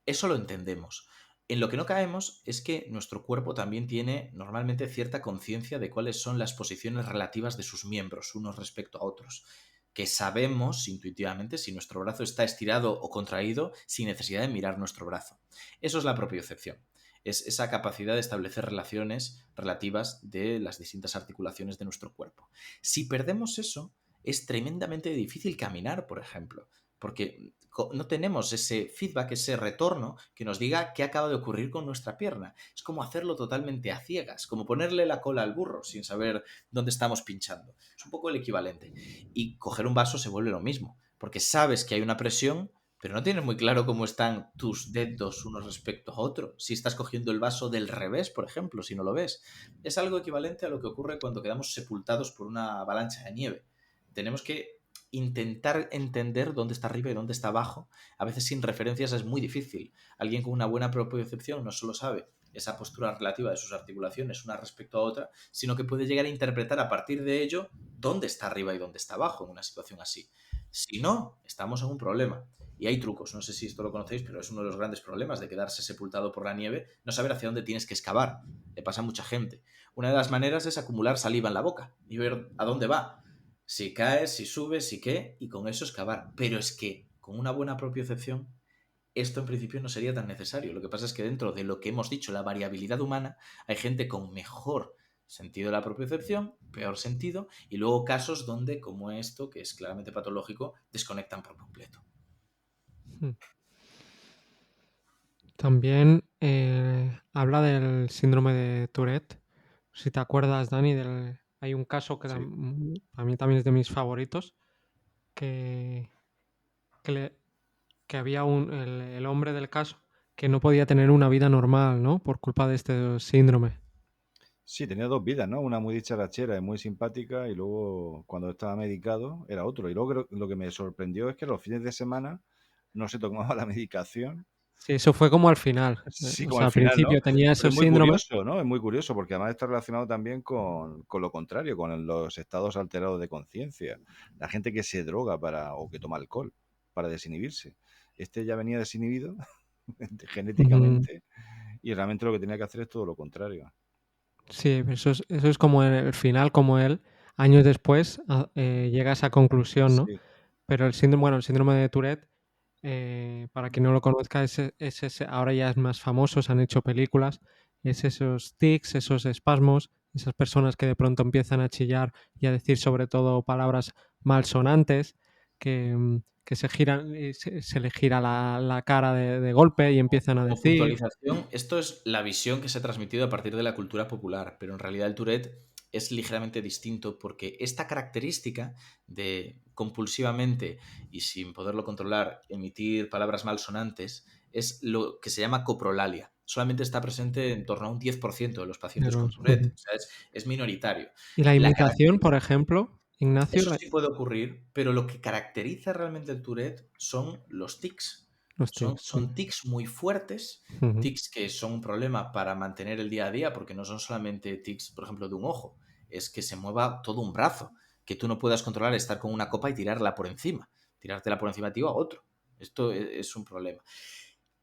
eso lo entendemos. En lo que no caemos es que nuestro cuerpo también tiene normalmente cierta conciencia de cuáles son las posiciones relativas de sus miembros unos respecto a otros, que sabemos intuitivamente si nuestro brazo está estirado o contraído sin necesidad de mirar nuestro brazo. Eso es la propiocepción. Es esa capacidad de establecer relaciones relativas de las distintas articulaciones de nuestro cuerpo. Si perdemos eso, es tremendamente difícil caminar, por ejemplo, porque no tenemos ese feedback, ese retorno que nos diga qué acaba de ocurrir con nuestra pierna. Es como hacerlo totalmente a ciegas, como ponerle la cola al burro sin saber dónde estamos pinchando. Es un poco el equivalente. Y coger un vaso se vuelve lo mismo, porque sabes que hay una presión, pero no tienes muy claro cómo están tus dedos unos respecto a otros. Si estás cogiendo el vaso del revés, por ejemplo, si no lo ves. Es algo equivalente a lo que ocurre cuando quedamos sepultados por una avalancha de nieve. Tenemos que intentar entender dónde está arriba y dónde está abajo, a veces sin referencias es muy difícil. Alguien con una buena propiocepción no solo sabe esa postura relativa de sus articulaciones una respecto a otra, sino que puede llegar a interpretar a partir de ello dónde está arriba y dónde está abajo en una situación así. Si no, estamos en un problema. Y hay trucos, no sé si esto lo conocéis, pero es uno de los grandes problemas de quedarse sepultado por la nieve, no saber hacia dónde tienes que excavar. Le pasa a mucha gente. Una de las maneras es acumular saliva en la boca y ver a dónde va. Si caes, si subes, si qué, y con eso excavar. Pero es que con una buena propiocepción, esto en principio no sería tan necesario. Lo que pasa es que dentro de lo que hemos dicho, la variabilidad humana, hay gente con mejor sentido de la propiocepción, peor sentido, y luego casos donde, como esto, que es claramente patológico, desconectan por completo. También habla del síndrome de Tourette. Si te acuerdas, Dani, hay un caso que Sí. a mí también es de mis favoritos, que, que, que había el hombre del caso que no podía tener una vida normal, ¿no? Por culpa de este síndrome. Sí, tenía dos vidas, ¿no? Una muy dicharachera y muy simpática, y luego cuando estaba medicado era otro. Y luego lo que me sorprendió es que los fines de semana no se tomaba la medicación. Sí, eso fue como al final. Sí, O como sea, al al final, ¿no? principio tenía Pero es esos muy síndromes. curioso, ¿no? Es muy curioso porque además está relacionado también con lo contrario, con los estados alterados de conciencia. La gente que se droga o que toma alcohol para desinhibirse. Este ya venía desinhibido genéticamente, y realmente lo que tenía que hacer es todo lo contrario. Sí, eso es como el final, como él, años después, llega a esa conclusión, ¿no? Sí, Pero el síndrome de Tourette, para quien no lo conozca, es ese, ahora ya es más famoso, se han hecho películas, es esos tics, esos espasmos, esas personas que de pronto empiezan a chillar y a decir sobre todo palabras malsonantes, que se giran, se le gira la cara de golpe y empiezan a Como decir. puntualización, esto es la visión que se ha transmitido a partir de la cultura popular, pero en realidad el Tourette es ligeramente distinto porque esta característica de compulsivamente y sin poderlo controlar emitir palabras malsonantes es lo que se llama coprolalia. Solamente está presente en torno a un 10% de los pacientes con Tourette, o sea, es minoritario. Y la La imitación, por característica ejemplo, Ignacio, Eso sí puede ocurrir, pero lo que caracteriza realmente el Tourette son los tics. los Son, tics. son tics muy fuertes, Ujú. tics que son un problema para mantener el día a día, porque no son solamente tics, por ejemplo, de un ojo, es que se mueva todo un brazo, que tú no puedas controlar estar con una copa y tirarla por encima, tirártela por encima de ti o a otro. Esto es un problema.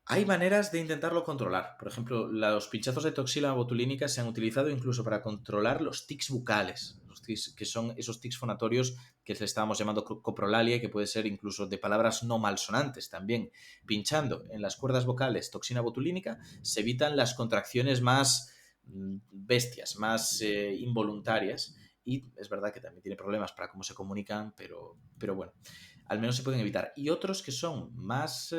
Hay maneras de intentarlo controlar. Por ejemplo, los pinchazos de toxina botulínica se han utilizado incluso para controlar los tics bucales, los tics, que son esos tics fonatorios que le estábamos llamando coprolalia y que puede ser incluso de palabras no malsonantes también. Pinchando en las cuerdas vocales toxina botulínica se evitan las contracciones más bestias, más involuntarias. Y es verdad que también tiene problemas para cómo se comunican, pero bueno, al menos se pueden evitar. Y otros que son más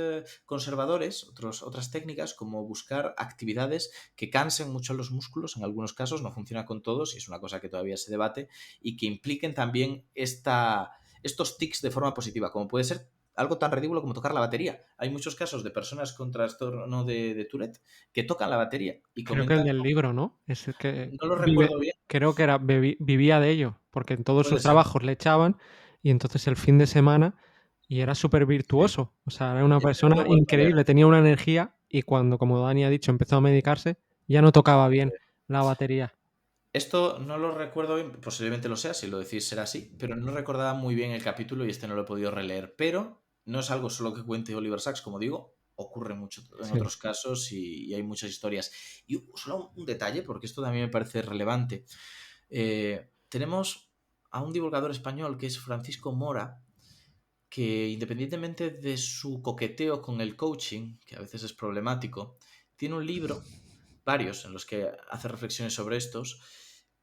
conservadores, otras técnicas, como buscar actividades que cansen mucho los músculos, en algunos casos, no funciona con todos y es una cosa que todavía se debate, y que impliquen también estos tics de forma positiva, como puede ser algo tan ridículo como tocar la batería. Hay muchos casos de personas con trastorno de Tourette que tocan la batería y Creo que el comentan, del libro, ¿no? Es el que no lo recuerdo bien, creo que vivía de ello, porque en todos puede sus ser. trabajos le echaban y entonces el fin de semana y era súper sí. virtuoso. O sea, era una Este no lo persona he vuelto a leer. increíble, tenía una energía y cuando, como Dani ha dicho, empezó a medicarse, ya no tocaba bien la batería. Esto no lo recuerdo bien, posiblemente lo sea, si lo decís será así, pero no recordaba muy bien el capítulo y este no lo he podido releer. Pero no es algo solo que cuente Oliver Sacks, como digo, ocurre mucho en Sí. otros casos y hay muchas historias. Y solo un detalle, porque esto también me parece relevante. Tenemos a un divulgador español que es Francisco Mora, que independientemente de su coqueteo con el coaching, que a veces es problemático, tiene un libro, varios, en los que hace reflexiones sobre estos,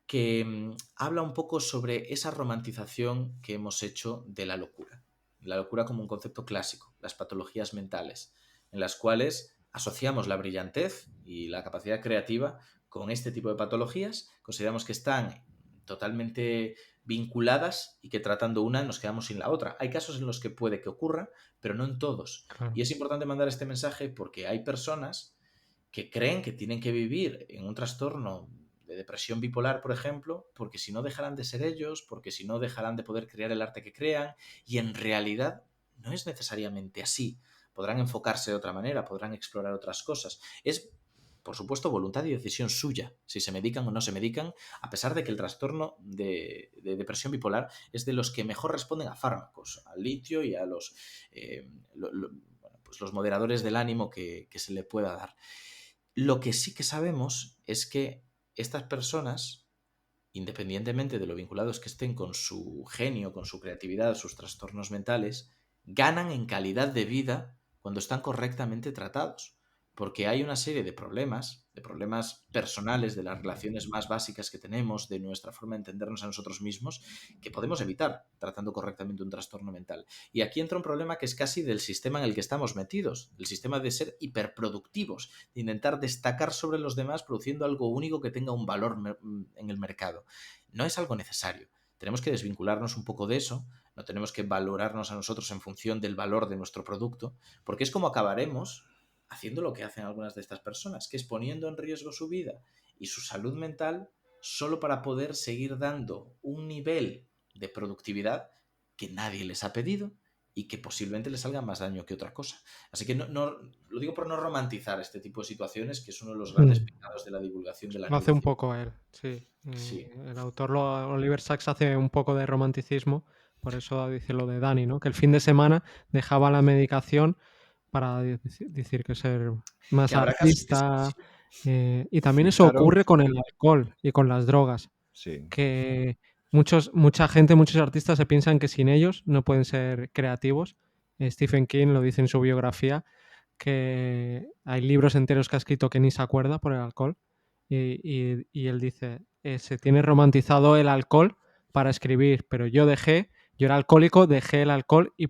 que habla un poco sobre esa romantización que hemos hecho de la locura. La locura como un concepto clásico, las patologías mentales, en las cuales asociamos la brillantez y la capacidad creativa con este tipo de patologías, consideramos que están totalmente vinculadas y que tratando una nos quedamos sin la otra. Hay casos en los que puede que ocurra, pero no en todos. Claro. Y es importante mandar este mensaje porque hay personas que creen que tienen que vivir en un trastorno depresión bipolar, por ejemplo, porque si no dejarán de ser ellos, porque si no dejarán de poder crear el arte que crean, y en realidad no es necesariamente así. Podrán enfocarse de otra manera, podrán explorar otras cosas. Es, por supuesto, voluntad y decisión suya, si se medican o no se medican, a pesar de que el trastorno de depresión bipolar es de los que mejor responden a fármacos, al litio y a los, pues los moderadores del ánimo que se le pueda dar. Lo que sí que sabemos es que estas personas, independientemente de lo vinculados que estén con su genio, con su creatividad, sus trastornos mentales, ganan en calidad de vida cuando están correctamente tratados. Porque hay una serie de problemas personales, de las relaciones más básicas que tenemos, de nuestra forma de entendernos a nosotros mismos, que podemos evitar tratando correctamente un trastorno mental. Y aquí entra un problema que es casi del sistema en el que estamos metidos, el sistema de ser hiperproductivos, de intentar destacar sobre los demás produciendo algo único que tenga un valor en el mercado. No es algo necesario. Tenemos que desvincularnos un poco de eso, no tenemos que valorarnos a nosotros en función del valor de nuestro producto, porque es como acabaremos haciendo lo que hacen algunas de estas personas, que es poniendo en riesgo su vida y su salud mental solo para poder seguir dando un nivel de productividad que nadie les ha pedido y que posiblemente les salga más daño que otra cosa. Así que no, lo digo por no romantizar este tipo de situaciones, que es uno de los grandes pecados de la divulgación de la Lo hace un neurociencia. poco él, sí. Sí. El autor Oliver Sacks hace un poco de romanticismo, por eso dice lo de Dani, ¿no? Que el fin de semana dejaba la medicación para decir que ser más Que habrá casos que artista. sí. Y también eso Claro. ocurre con el alcohol y con las drogas. Sí. Que mucha gente, muchos artistas se piensan que sin ellos no pueden ser creativos. Stephen King lo dice en su biografía, que hay libros enteros que ha escrito que ni se acuerda por el alcohol. Y él dice, se tiene romantizado el alcohol para escribir, pero yo era alcohólico, dejé el alcohol y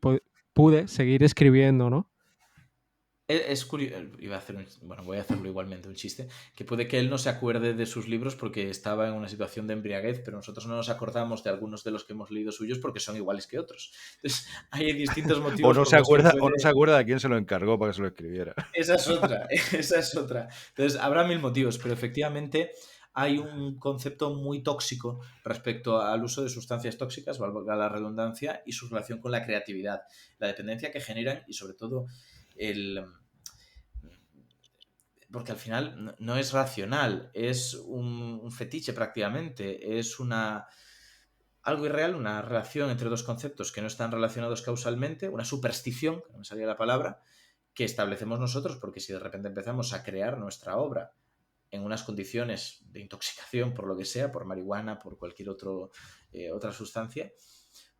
pude seguir escribiendo, ¿no? Es curioso, voy a hacerlo igualmente, un chiste, que puede que él no se acuerde de sus libros porque estaba en una situación de embriaguez, pero nosotros no nos acordamos de algunos de los que hemos leído suyos porque son iguales que otros. Entonces, hay distintos motivos. O no se acuerda de quién se lo encargó para que se lo escribiera. Esa es otra. Entonces, habrá mil motivos, pero efectivamente hay un concepto muy tóxico respecto al uso de sustancias tóxicas, valga la redundancia, y su relación con la creatividad, la dependencia que generan y sobre todo porque al final no es racional, es un fetiche prácticamente, es algo irreal, una relación entre dos conceptos que no están relacionados causalmente, una superstición, que no me salía la palabra, que establecemos nosotros, porque si de repente empezamos a crear nuestra obra en unas condiciones de intoxicación, por lo que sea, por marihuana, por cualquier otra sustancia,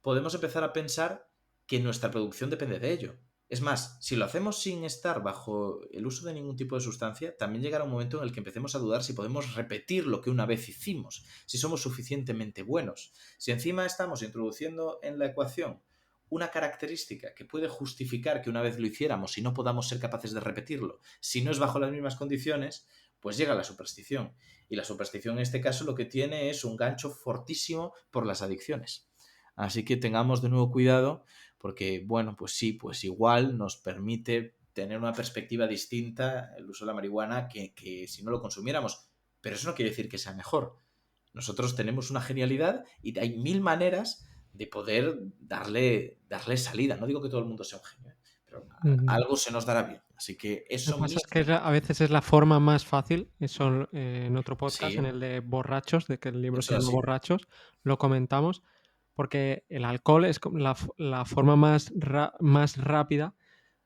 podemos empezar a pensar que nuestra producción depende de ello. Es más, si lo hacemos sin estar bajo el uso de ningún tipo de sustancia, también llegará un momento en el que empecemos a dudar si podemos repetir lo que una vez hicimos, si somos suficientemente buenos. Si encima estamos introduciendo en la ecuación una característica que puede justificar que una vez lo hiciéramos y no podamos ser capaces de repetirlo, si no es bajo las mismas condiciones, pues llega la superstición. Y la superstición en este caso lo que tiene es un gancho fortísimo por las adicciones. Así que tengamos de nuevo cuidado porque, bueno, pues sí, pues igual nos permite tener una perspectiva distinta el uso de la marihuana que si no lo consumiéramos. Pero eso no quiere decir que sea mejor. Nosotros tenemos una genialidad y hay mil maneras de poder darle salida. No digo que todo el mundo sea un genio, pero algo se nos dará bien. Así que eso Lo que pasa mismo... es que a veces es la forma más fácil. Eso en otro podcast, Sí, en el de Borrachos, de que el libro se eso llama sí. Borrachos, lo comentamos, porque el alcohol es la forma más rápida.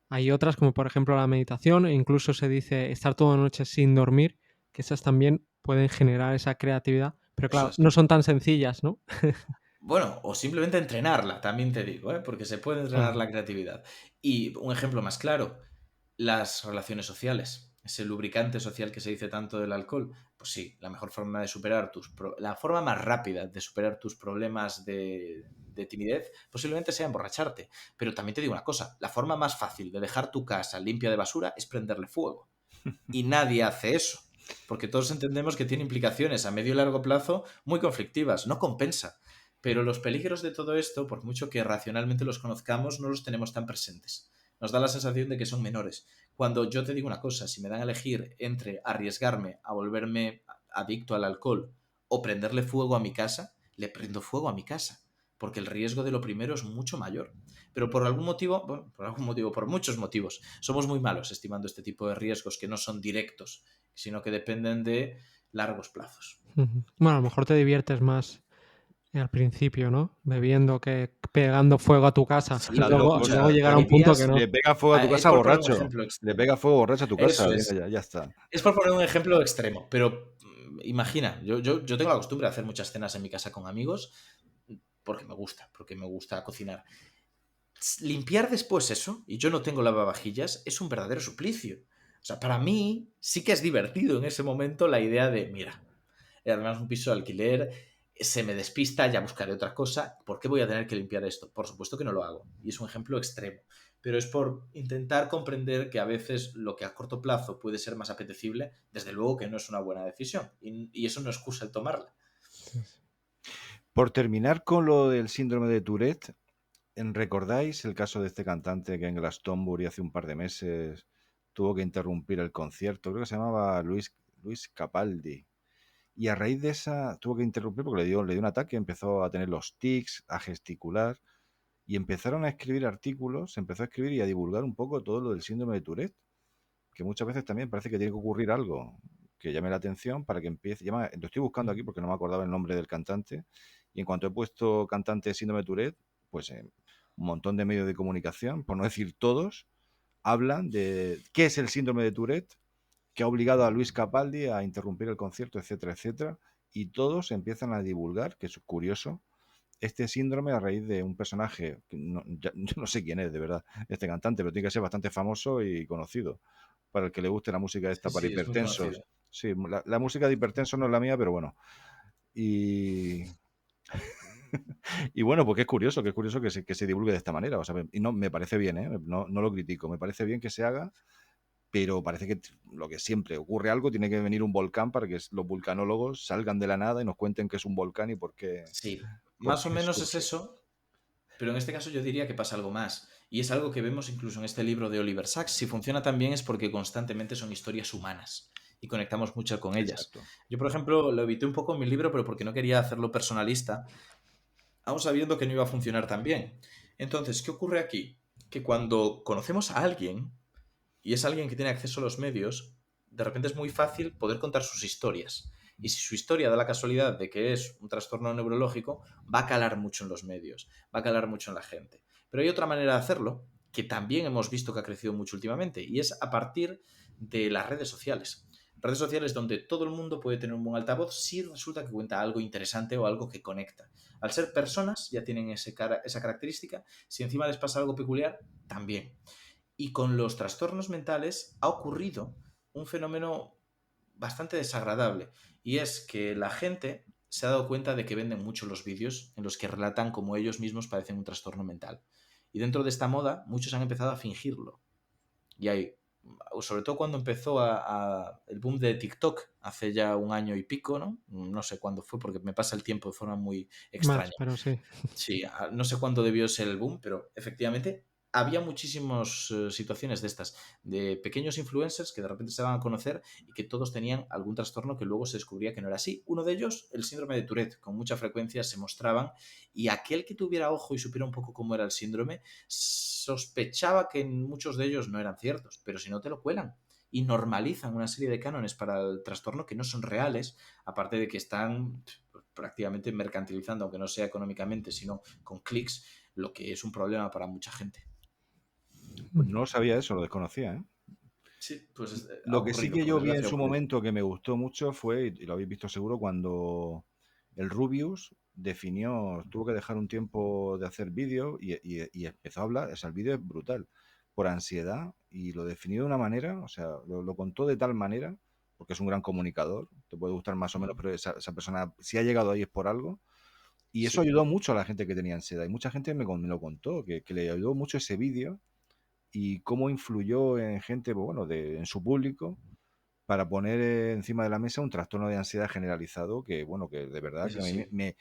Hay otras, como por ejemplo la meditación, e incluso se dice estar toda la noche sin dormir, que esas también pueden generar esa creatividad, pero Eso claro, es. no son tan sencillas, ¿no? Bueno, o simplemente entrenarla, también te digo, porque se puede entrenar la creatividad. Y un ejemplo más claro, las relaciones sociales, ese lubricante social que se dice tanto del alcohol. Pues sí, la mejor forma de superar la forma más rápida de superar tus problemas de timidez posiblemente sea emborracharte. Pero también te digo una cosa, la forma más fácil de dejar tu casa limpia de basura es prenderle fuego. Y nadie hace eso, porque todos entendemos que tiene implicaciones a medio y largo plazo muy conflictivas, no compensa. Pero los peligros de todo esto, por mucho que racionalmente los conozcamos, no los tenemos tan presentes. Nos da la sensación de que son menores. Cuando yo te digo una cosa, si me dan a elegir entre arriesgarme a volverme adicto al alcohol o prenderle fuego a mi casa, le prendo fuego a mi casa, porque el riesgo de lo primero es mucho mayor. Pero por algún motivo, bueno, por muchos motivos, somos muy malos estimando este tipo de riesgos que no son directos, sino que dependen de largos plazos. Bueno, a lo mejor te diviertes más al principio, ¿no? Bebiendo que pegando fuego a tu casa. Sí, Las pero dos Luego, escucha, luego cosas. llegará hay un punto días, que no. Le pega fuego a tu es casa por poner un borracho. ejemplo Le pega fuego borracho a tu casa. Eso Venga, es. ya está. Es por poner un ejemplo extremo, pero imagina, yo tengo la costumbre de hacer muchas cenas en mi casa con amigos porque me gusta cocinar. Limpiar después eso, y yo no tengo lavavajillas, es un verdadero suplicio. O sea, para mí sí que es divertido en ese momento la idea de, mira, además un piso de alquiler, se me despista, ya buscaré otra cosa, ¿por qué voy a tener que limpiar esto? Por supuesto que no lo hago, y es un ejemplo extremo, pero es por intentar comprender que a veces lo que a corto plazo puede ser más apetecible, desde luego que no es una buena decisión, y eso no excusa el tomarla. Por terminar con lo del síndrome de Tourette, ¿recordáis el caso de este cantante que en Glastonbury hace un par de meses tuvo que interrumpir el concierto? Creo que se llamaba Luis Capaldi. Y a raíz de esa tuvo que interrumpir porque le dio un ataque, empezó a tener los tics, a gesticular y empezaron a escribir artículos, se empezó a escribir y a divulgar un poco todo lo del síndrome de Tourette, que muchas veces también parece que tiene que ocurrir algo que llame la atención para que empiece. Lo estoy buscando aquí porque no me acordaba el nombre del cantante y en cuanto he puesto cantante síndrome de Tourette, pues un montón de medios de comunicación, por no decir todos, hablan de qué es el síndrome de Tourette, que ha obligado a Luis Capaldi a interrumpir el concierto, etcétera, etcétera, y todos empiezan a divulgar, que es curioso, este síndrome a raíz de un personaje, que yo no sé quién es de verdad, este cantante, pero tiene que ser bastante famoso y conocido, para el que le guste la música esta Sí, para sí, es muy conocido. hipertensos. Sí, la música de hipertensos no es la mía, pero bueno. Y, y bueno, pues que es curioso que se divulgue de esta manera. O sea, y no, me parece bien, ¿eh? No lo critico, me parece bien que se haga, pero parece que lo que siempre ocurre algo, tiene que venir un volcán para que los vulcanólogos salgan de la nada y nos cuenten qué es un volcán y Sí, por más o qué menos es surge. eso, pero en este caso yo diría que pasa algo más. Y es algo que vemos incluso en este libro de Oliver Sacks. Si funciona tan bien es porque constantemente son historias humanas y conectamos mucho con ellas. Exacto. Yo, por ejemplo, lo evité un poco en mi libro, pero porque no quería hacerlo personalista, aún sabiendo que no iba a funcionar tan bien. Entonces, ¿qué ocurre aquí? Que cuando conocemos a alguien, y es alguien que tiene acceso a los medios, de repente es muy fácil poder contar sus historias. Y si su historia da la casualidad de que es un trastorno neurológico, va a calar mucho en los medios, va a calar mucho en la gente. Pero hay otra manera de hacerlo que también hemos visto que ha crecido mucho últimamente, y es a partir de las redes sociales. Redes sociales donde todo el mundo puede tener un buen altavoz si resulta que cuenta algo interesante o algo que conecta. Al ser personas ya tienen esa característica, si encima les pasa algo peculiar, también. Y con los trastornos mentales ha ocurrido un fenómeno bastante desagradable, y es que la gente se ha dado cuenta de que venden mucho los vídeos en los que relatan cómo ellos mismos padecen un trastorno mental. Y dentro de esta moda, muchos han empezado a fingirlo. Y hay, sobre todo cuando empezó el boom de TikTok, hace ya un año y pico, ¿no? No sé cuándo fue, porque me pasa el tiempo de forma muy Más, extraña. pero sí. Sí, no sé cuándo debió ser el boom, pero efectivamente había muchísimas situaciones de estas, de pequeños influencers que de repente se van a conocer y que todos tenían algún trastorno que luego se descubría que no era así. Uno de ellos, el síndrome de Tourette, con mucha frecuencia se mostraban, y aquel que tuviera ojo y supiera un poco cómo era el síndrome, sospechaba que muchos de ellos no eran ciertos, pero si no te lo cuelan y normalizan una serie de cánones para el trastorno que no son reales, aparte de que están prácticamente mercantilizando, aunque no sea económicamente, sino con clics, lo que es un problema para mucha gente. Pues no sabía eso, lo desconocía, ¿eh? Sí, pues ha Lo que sí ocurrido, que por yo vi en desgracia ha su ocurrido. momento que me gustó mucho fue, y lo habéis visto seguro, cuando el Rubius tuvo que dejar un tiempo de hacer vídeo y empezó a hablar, o sea, el vídeo es brutal, por ansiedad, y lo definió de una manera, o sea, lo contó de tal manera, porque es un gran comunicador, te puede gustar más o menos, pero esa persona, si ha llegado ahí es por algo, y eso Sí, ayudó mucho a la gente que tenía ansiedad, y mucha gente me lo contó, que le ayudó mucho ese vídeo, y cómo influyó en gente, pues, bueno, en su público, para poner encima de la mesa un trastorno de ansiedad generalizado que, bueno, que de verdad es que a mí así.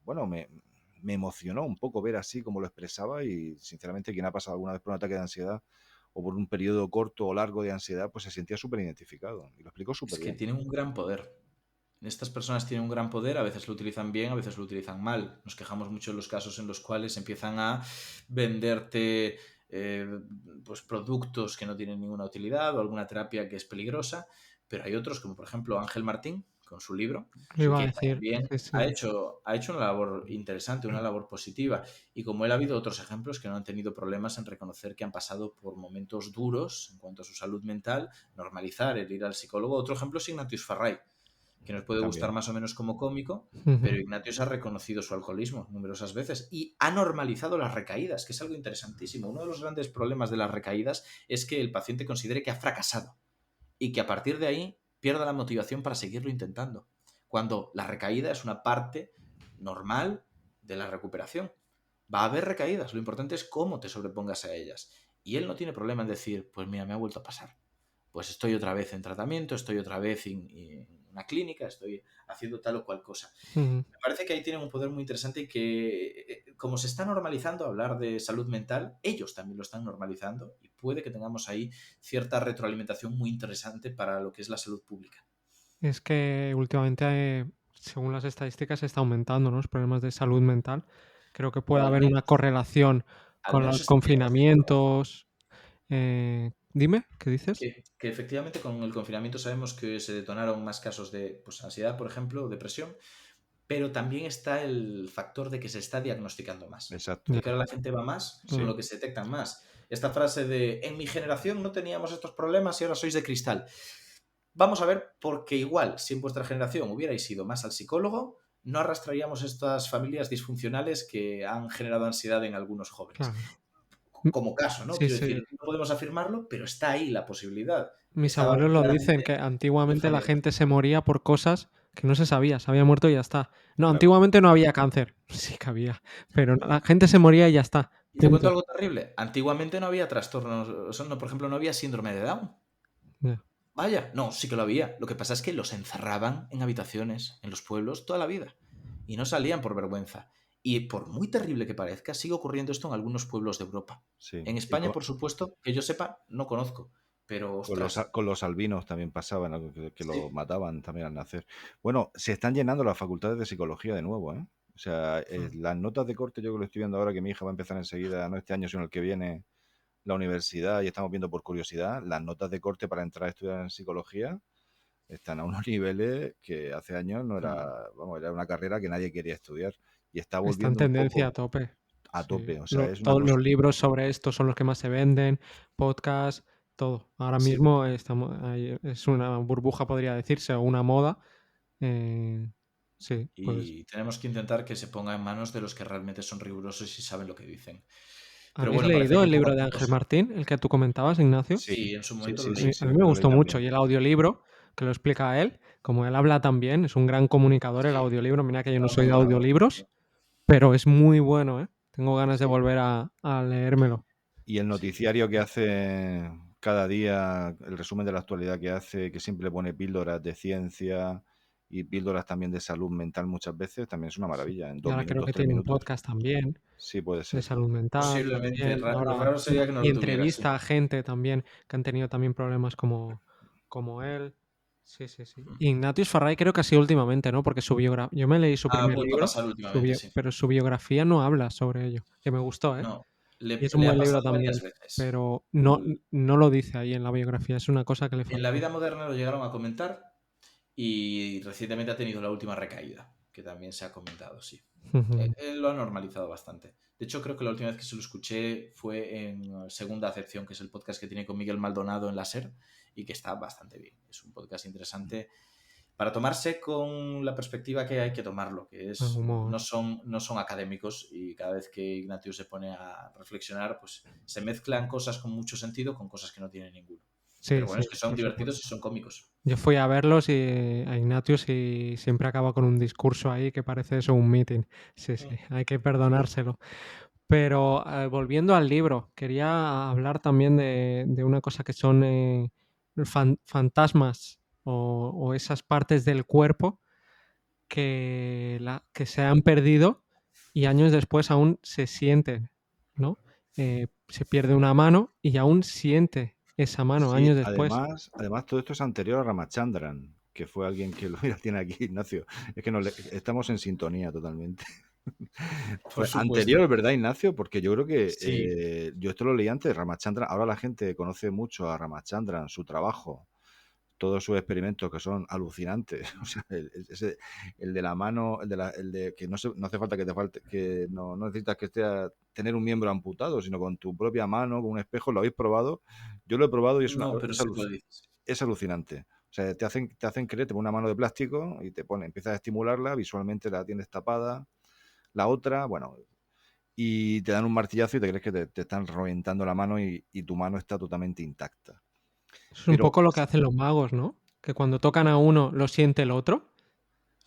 bueno, me emocionó un poco ver así como lo expresaba y, sinceramente, quien ha pasado alguna vez por un ataque de ansiedad o por un periodo corto o largo de ansiedad, pues se sentía súper identificado. Y lo explicó Es súper que bien. tienen un gran poder. Estas personas tienen un gran poder, a veces lo utilizan bien, a veces lo utilizan mal. Nos quejamos mucho de los casos en los cuales empiezan a venderte pues productos que no tienen ninguna utilidad o alguna terapia que es peligrosa, pero hay otros, como por ejemplo Ángel Martín, con su libro, Lo iba a que decir. también Sí, sí. ha hecho una labor interesante, una labor positiva. Y como él ha habido otros ejemplos que no han tenido problemas en reconocer que han pasado por momentos duros en cuanto a su salud mental, normalizar el ir al psicólogo. Otro ejemplo es Ignatius Farray, que nos puede gustar También. más o menos como cómico, Ujú. pero Ignatius ha reconocido su alcoholismo numerosas veces y ha normalizado las recaídas, que es algo interesantísimo. Uno de los grandes problemas de las recaídas es que el paciente considere que ha fracasado y que a partir de ahí pierda la motivación para seguirlo intentando, cuando la recaída es una parte normal de la recuperación. Va a haber recaídas, lo importante es cómo te sobrepongas a ellas. Y él no tiene problema en decir, pues mira, me ha vuelto a pasar. Pues estoy otra vez en tratamiento, estoy otra vez en una clínica, estoy haciendo tal o cual cosa. Ujú. Me parece que ahí tienen un poder muy interesante y que, como se está normalizando hablar de salud mental, ellos también lo están normalizando y puede que tengamos ahí cierta retroalimentación muy interesante para lo que es la salud pública. Es que últimamente, según las estadísticas, está aumentando, ¿no?, los problemas de salud mental. Creo que O puede haber una correlación al con menos los está diagnosticado. confinamientos. Dime, ¿qué dices? Que efectivamente con el confinamiento sabemos que se detonaron más casos de pues, ansiedad, por ejemplo, o depresión, pero también está el factor de que se está diagnosticando más. Exacto. De que ahora la gente va más, Sí. con lo que se detectan más. Esta frase de en mi generación no teníamos estos problemas y ahora sois de cristal. Vamos a ver, porque igual, si en vuestra generación hubierais ido más al psicólogo, no arrastraríamos estas familias disfuncionales que han generado ansiedad en algunos jóvenes. Claro. Mm, Como caso, ¿no? sí, Quiero sí. decir, no podemos afirmarlo, pero está ahí la posibilidad. Mis Estaba abuelos lo dicen, claramente que antiguamente la familiar. gente se moría por cosas que no se sabía, se había muerto y ya está. No, Claro. antiguamente no había cáncer. Sí que había, pero la gente se moría y ya está. Y te cuento Punto. algo terrible. Antiguamente no había trastornos, o sea, no, por ejemplo, no había síndrome de Down. Ya. Vaya, no, sí que lo había. Lo que pasa es que los encerraban en habitaciones, en los pueblos, toda la vida. Y no salían por vergüenza. Y por muy terrible que parezca, sigue ocurriendo esto en algunos pueblos de Europa. Sí. En Y España, por supuesto, que yo sepa, no conozco. Pero, ostras, con los albinos también pasaba, ¿no? Que sí. los mataban también al nacer. Bueno, se están llenando las facultades de psicología de nuevo, ¿eh? O sea, las notas de corte, yo que lo estoy viendo ahora, que mi hija va a empezar enseguida, no este año, sino el que viene, la universidad, y estamos viendo por curiosidad, las notas de corte para entrar a estudiar en psicología están a unos niveles que hace años no era, vamos, era una carrera que nadie quería estudiar. Y está Está en volviendo un tendencia a poco tope. a Sí. tope. O sea, es una Todos los cosa. libros sobre esto son los que más se venden, podcasts, todo. Ahora Sí. mismo es una burbuja, podría decirse, o una moda. Sí, pues. Y tenemos que intentar que se ponga en manos de los que realmente son rigurosos y saben lo que dicen. Pero ¿Habéis bueno, parece leído que el poco libro a de poco Ángel sí. Martín, el que tú comentabas, Ignacio? Sí, Sí, en su sí, momento sí, lo sí, leí. sí, A mí me yo lo leí gustó mucho. también. Y el audiolibro, que lo explica él, como él habla también, es un gran comunicador el Sí, audiolibro. Mira que yo no lo soy de mejorado. audiolibros, pero es muy bueno, ¿eh? Tengo ganas de Sí. volver a leérmelo. Y el Sí. noticiario que hace cada día, el resumen de la actualidad que hace, que siempre pone píldoras de ciencia y píldoras también de salud mental muchas veces, también es una Sí. maravilla. En Y 2 ahora creo minutos, que 3 tiene un minutos. podcast también Sí, puede de ser. salud mental Posiblemente. también. Lo Ahora, raro sería que no y lo tuviera, sí. entrevista a gente también que han tenido también problemas como él. Sí, sí, sí. Ignatius Farray creo que ha sido últimamente, ¿no? Porque yo me leí su Ha primer vuelto a libro, pasar últimamente, sí. pero su biografía no habla sobre ello, que me gustó, ¿eh? No, Y es un le ha buen libro pasado también, varias veces. pero no lo dice ahí en la biografía, es una cosa que le En la faltó. vida moderna lo llegaron a comentar y recientemente ha tenido la última recaída, que también se ha comentado, sí. Él lo ha normalizado bastante. De hecho, creo que la última vez que se lo escuché fue en Segunda Acepción, que es el podcast que tiene con Miguel Maldonado en la SER y que está bastante bien. Es un podcast interesante para tomarse con la perspectiva que hay que tomarlo, que es Humor. no son académicos y cada vez que Ignatius se pone a reflexionar, pues se mezclan cosas con mucho sentido con cosas que no tienen ninguno. Sí, Pero bueno, sí, es que son por divertidos y supuesto. son cómicos. Yo fui a verlos a Ignatius y siempre acaba con un discurso ahí que parece eso un meeting. Sí, sí, hay que perdonárselo. Pero volviendo al libro, quería hablar también de una cosa que son fantasmas o esas partes del cuerpo que se han perdido y años después aún se sienten, ¿no? se pierde una mano y aún siente esa mano Sí, años después. además todo esto es anterior a Ramachandran, que fue alguien que lo mira, tiene aquí Ignacio. Es que estamos en sintonía totalmente. Por Fue supuesto. anterior, ¿verdad, Ignacio? Porque yo creo que Sí. yo esto lo leí antes, Ramachandran. Ahora la gente conoce mucho a Ramachandran, su trabajo, todos sus experimentos que son alucinantes. O sea, el de la mano, el de que no hace falta que te falte, que no necesitas que tener un miembro amputado, sino con tu propia mano, con un espejo. ¿Lo habéis probado? Yo lo he probado y No, pero sé cuál dices. es alucinante. O sea, te hacen creer, te ponen una mano de plástico y empiezas a estimularla, visualmente la tienes tapada, la otra, bueno, y te dan un martillazo y te crees que te están reventando la mano y tu mano está totalmente intacta. Es un Pero poco lo que hacen los magos, ¿no? Que cuando tocan a uno lo siente el otro.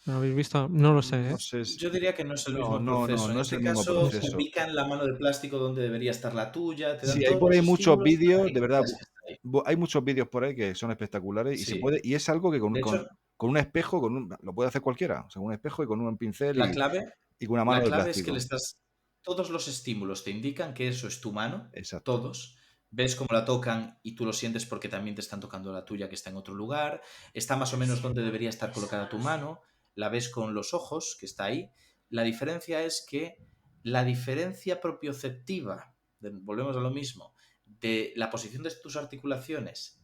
¿Lo habéis visto? No lo sé, no ¿eh? sé Yo diría que no es el no, mismo no, no, proceso. En no es este el mismo No caso, te sé. proceso. ubican la mano de plástico donde debería estar la tuya, te dan Sí, hay todos por los ahí muchos estímulos para vídeos, que de verdad, creas que está ahí. hay muchos vídeos por ahí que son espectaculares Sí. y es algo que De hecho, con un espejo, lo puede hacer cualquiera, o sea, un espejo y con un pincel la clave, y con una mano la de clave es que le plástico. estás. Todos los estímulos te indican que eso es tu mano, Exacto. todos. Ves cómo la tocan y tú lo sientes porque también te están tocando la tuya que está en otro lugar. Está más o menos donde debería estar colocada tu mano. La ves con los ojos, que está ahí. La diferencia es que la diferencia propioceptiva, volvemos a lo mismo, de la posición de tus articulaciones,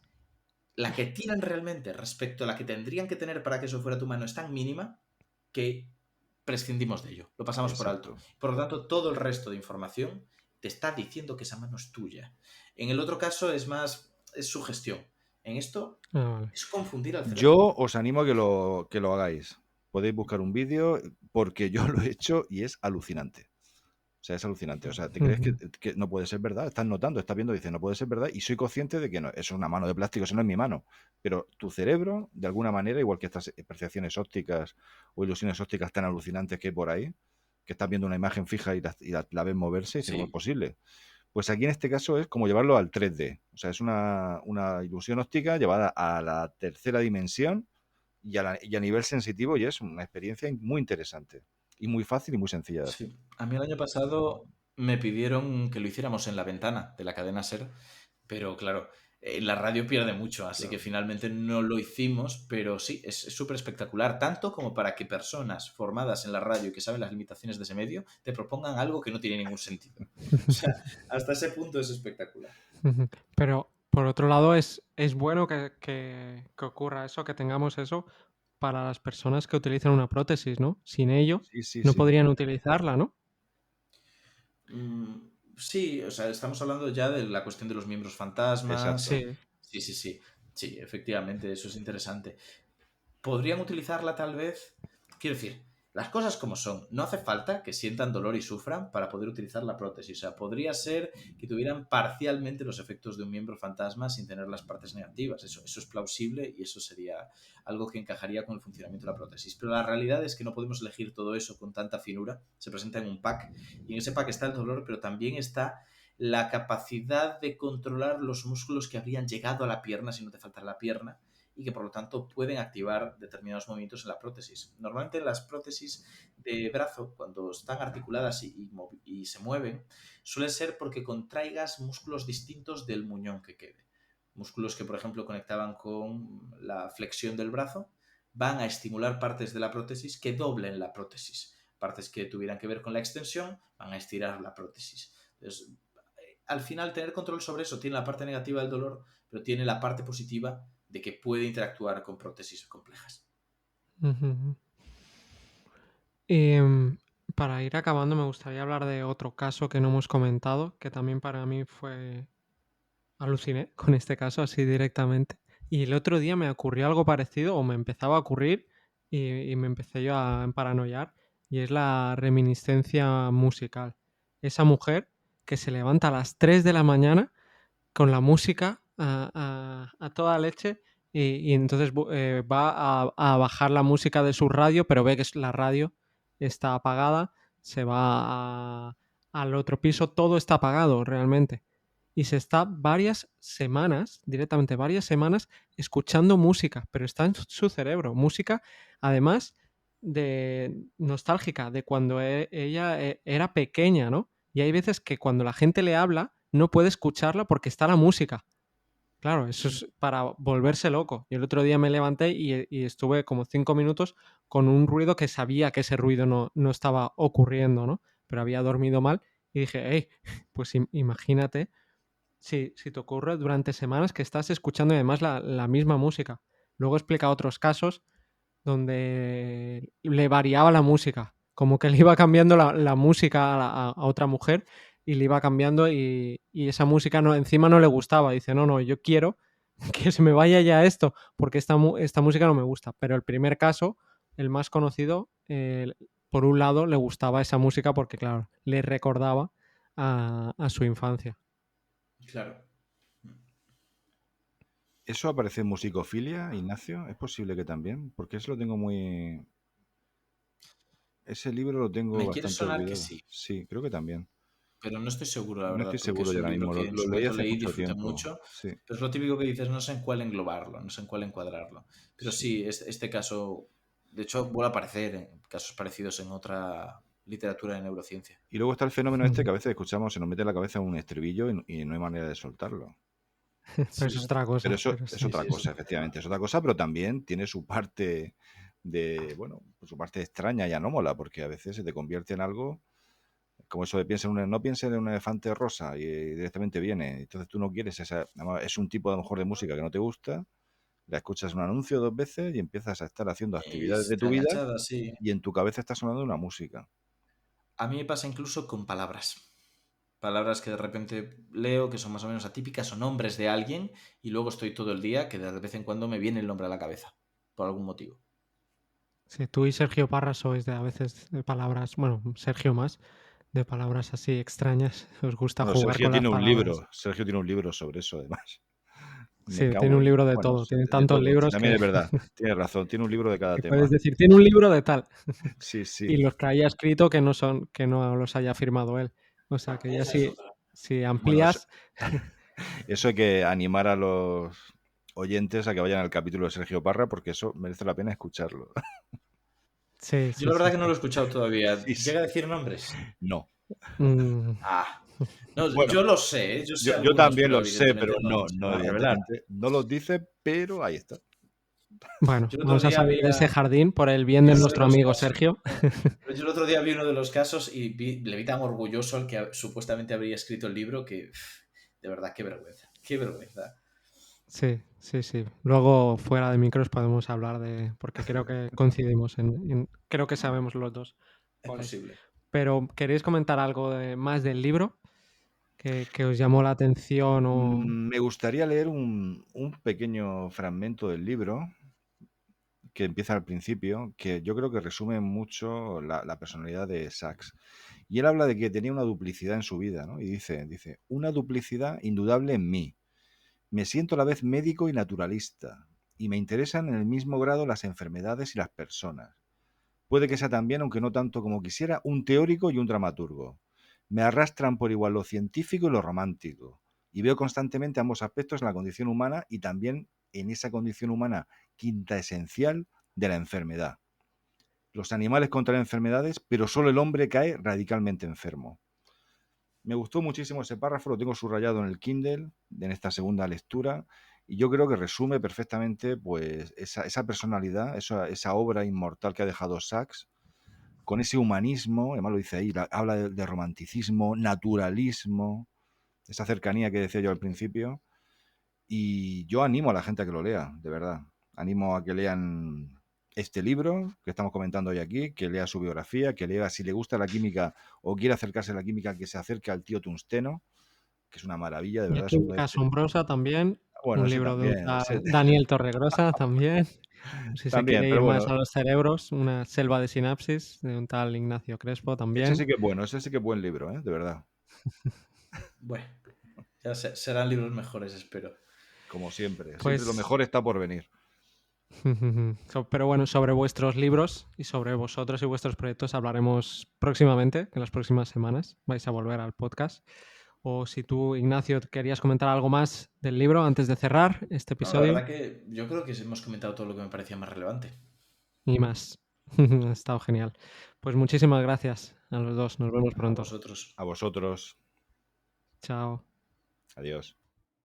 la que tienen realmente respecto a la que tendrían que tener para que eso fuera tu mano, es tan mínima que prescindimos de ello, lo pasamos por alto. Exacto. Por lo tanto, todo el resto de información te está diciendo que esa mano es tuya. En el otro caso es sugestión. En esto Ah, vale. es confundir al Yo cerebro. os animo a que lo hagáis. Podéis buscar un vídeo porque yo lo he hecho y es alucinante. O sea, es alucinante. O sea, te crees Ujú. que no puede ser verdad. Estás notando, estás viendo, dices, no puede ser verdad. Y soy consciente de que no, es una mano de plástico, eso no es mi mano. Pero tu cerebro, de alguna manera, igual que estas percepciones ópticas o ilusiones ópticas tan alucinantes que hay por ahí, que estás viendo una imagen fija y la ves moverse y dices, ¿cómo es Sí, posible? Pues aquí en este caso es como llevarlo al 3D. O sea, es una ilusión óptica llevada a la tercera dimensión y a nivel sensitivo y es una experiencia muy interesante y muy fácil y muy sencilla de hacer. sí. A mí el año pasado me pidieron que lo hiciéramos en la ventana de la cadena SER, pero claro, la radio pierde mucho, así que Claro. finalmente no lo hicimos, pero sí, es súper espectacular, tanto como para que personas formadas en la radio y que saben las limitaciones de ese medio te propongan algo que no tiene ningún sentido. O sea, hasta ese punto es espectacular. Ujú. Pero por otro lado es bueno que ocurra eso, que tengamos eso para las personas que utilizan una prótesis, ¿no? Sin ello Sí, sí, no sí. podrían utilizarla, ¿no? Sí, o sea, estamos hablando ya de la cuestión de los miembros fantasmas. Exacto. Sí. Sí, sí, sí. Sí, efectivamente, eso es interesante. Podrían utilizarla tal vez. Quiero decir, las cosas como son. No hace falta que sientan dolor y sufran para poder utilizar la prótesis. O sea, podría ser que tuvieran parcialmente los efectos de un miembro fantasma sin tener las partes negativas. Eso es plausible y eso sería algo que encajaría con el funcionamiento de la prótesis. Pero la realidad es que no podemos elegir todo eso con tanta finura. Se presenta en un pack y en ese pack está el dolor, pero también está la capacidad de controlar los músculos que habrían llegado a la pierna si no te faltara la pierna y que por lo tanto pueden activar determinados movimientos en la prótesis. Normalmente las prótesis de brazo, cuando están articuladas y se mueven, suele ser porque contraigas músculos distintos del muñón que quede. Músculos que, por ejemplo, conectaban con la flexión del brazo, van a estimular partes de la prótesis que doblen la prótesis. Partes que tuvieran que ver con la extensión van a estirar la prótesis. Entonces, al final, tener control sobre eso tiene la parte negativa del dolor, pero tiene la parte positiva de que puede interactuar con prótesis complejas. Ujú. Em, para ir acabando, me gustaría hablar de otro caso que no hemos comentado, que también para mí fue aluciné con este caso así directamente. Y el otro día me ocurrió algo parecido, o me empezaba a ocurrir, y me empecé yo a emparanoiar, y es la reminiscencia musical. Esa mujer que se levanta a las 3 de la mañana con la música a toda leche y entonces va a bajar la música de su radio, pero ve que la radio está apagada, se va al otro piso, todo está apagado realmente. Y se está varias semanas, directamente varias semanas, escuchando música, pero está en su cerebro. Música, además, de nostálgica, de cuando ella era pequeña, ¿no? y hay veces que cuando la gente le habla no puede escucharla porque está la música. Claro, eso es para volverse loco. Y el otro día me levanté y estuve como 5 minutos con un ruido que sabía que ese ruido no estaba ocurriendo, ¿no? Pero había dormido mal y dije, hey, pues imagínate si te ocurre durante semanas que estás escuchando además la misma música. Luego explica otros casos donde le variaba la música, como que le iba cambiando la música a otra mujer y le iba cambiando y esa música encima no le gustaba. Dice, no, yo quiero que se me vaya ya esto porque esta música no me gusta. Pero el primer caso, el más conocido, por un lado le gustaba esa música porque, claro, le recordaba a su infancia. Claro. ¿Eso aparece en musicofilia, Ignacio? ¿Es posible que también? Porque eso lo tengo muy... Ese libro lo tengo Me quiere bastante sonar que olvidado. sí, Sí, creo que también. pero no estoy seguro, la No estoy verdad, porque seguro es yo un ahora libro mismo. que en Lo su leí momento hace leí y mucho disfruté tiempo. mucho, Sí, pero es lo típico que dices, no sé en cuál englobarlo, no sé en cuál encuadrarlo. Pero sí. sí, este caso, de hecho, vuelve a aparecer en casos parecidos en otra literatura de neurociencia. Y luego está el fenómeno este que a veces escuchamos, se nos mete en la cabeza un estribillo y no hay manera de soltarlo. Pero Sí, eso es otra cosa. Pero eso Pero es sí. otra sí, cosa, efectivamente. Es otra cosa, pero también tiene su parte de, bueno, pues su parte extraña y anómala, porque a veces se te convierte en algo como eso de no pienses en un elefante rosa y directamente viene. Entonces tú no quieres esa, además, es un tipo a lo mejor de música que no te gusta, la escuchas un anuncio 2 veces y empiezas a estar haciendo actividades de está tu vida enganchada, sí. y en tu cabeza está sonando una música. A mí me pasa incluso con palabras. Palabras que de repente leo, que son más o menos atípicas, o nombres de alguien, y luego estoy todo el día que de vez en cuando me viene el nombre a la cabeza, por algún motivo. Sí, tú y Sergio Parra sois a veces de palabras, bueno, Sergio más, de palabras así extrañas. Os gusta Bueno, jugar con las palabras. Sergio tiene un libro sobre eso, además. Me Sí, tiene cago un en... libro de Bueno, todo. Tiene de tantos todo. Sí, libros también que, es verdad. Tienes razón, tiene un libro de cada que puedes tema. decir, tiene un libro de tal. Sí, sí. Y los que haya escrito que no los haya firmado él. O sea que ya Esa es si, otra. si Bueno, amplías, eso hay que animar a los oyentes a que vayan al capítulo de Sergio Parra porque eso merece la pena escucharlo. sí, Yo sí, la sí, verdad que sí. no lo he escuchado todavía. Sí, ¿Llega a sí. decir nombres? No. Mm, Ah. No, Bueno, yo lo sé, yo sé yo algunos, también pero lo sé, pero evidentemente no se no, van a revelar. evidentemente. No los dice, pero ahí está. bueno, Yo el otro vamos a día salir de ese había jardín por el bien vi de uno de nuestro los amigo casos. Sergio. Pero yo el otro día vi uno de los casos y le vi tan orgulloso al que supuestamente habría escrito el libro que, de verdad, qué vergüenza. Qué vergüenza. Sí, sí, sí. Luego fuera de micros podemos hablar porque creo que coincidimos creo que sabemos los dos Es cuál es. posible. Pero ¿queréis comentar algo más del libro que os llamó la atención o... Me gustaría leer un pequeño fragmento del libro que empieza al principio, que yo creo que resume mucho la personalidad de Sachs. Y él habla de que tenía una duplicidad en su vida, ¿no? Y dice, una duplicidad indudable en mí. Me siento a la vez médico y naturalista, y me interesan en el mismo grado las enfermedades y las personas. Puede que sea también, aunque no tanto como quisiera, un teórico y un dramaturgo. Me arrastran por igual lo científico y lo romántico, y veo constantemente ambos aspectos en la condición humana y también en esa condición humana quinta esencial de la enfermedad. Los animales contraen enfermedades, pero solo el hombre cae radicalmente enfermo. Me gustó muchísimo ese párrafo, lo tengo subrayado en el Kindle, en esta segunda lectura, y yo creo que resume perfectamente pues, esa personalidad, esa obra inmortal que ha dejado Sachs, con ese humanismo, además lo dice ahí, habla de romanticismo, naturalismo, esa cercanía que decía yo al principio, y yo animo a la gente a que lo lea, de verdad. Animo a que lean este libro que estamos comentando hoy aquí, que lea su biografía, que lea, si le gusta la química o quiere acercarse a la química, que se acerque al tío Tungsteno, que es una maravilla, de La verdad. química asombrosa también, Bueno, un ese libro de un también, tal Daniel Torregrosa también. Si se también, quiere ir pero más bueno, a los cerebros, una selva de sinapsis de un tal Ignacio Crespo ese también. sí que es bueno, ese sí que es buen libro, de verdad. Bueno, ya serán libros mejores, espero. Como siempre, siempre lo Pues, mejor está por venir. pero bueno, sobre vuestros libros y sobre vosotros y vuestros proyectos hablaremos próximamente, en las próximas semanas. Vais a volver al podcast. O si tú, Ignacio, querías comentar algo más del libro antes de cerrar este No, la episodio verdad que yo creo que hemos comentado todo lo que me parecía más relevante. y más. Ha estado genial. Pues muchísimas gracias a los dos. Nos vemos A pronto. vosotros. A vosotros. Chao. Adiós.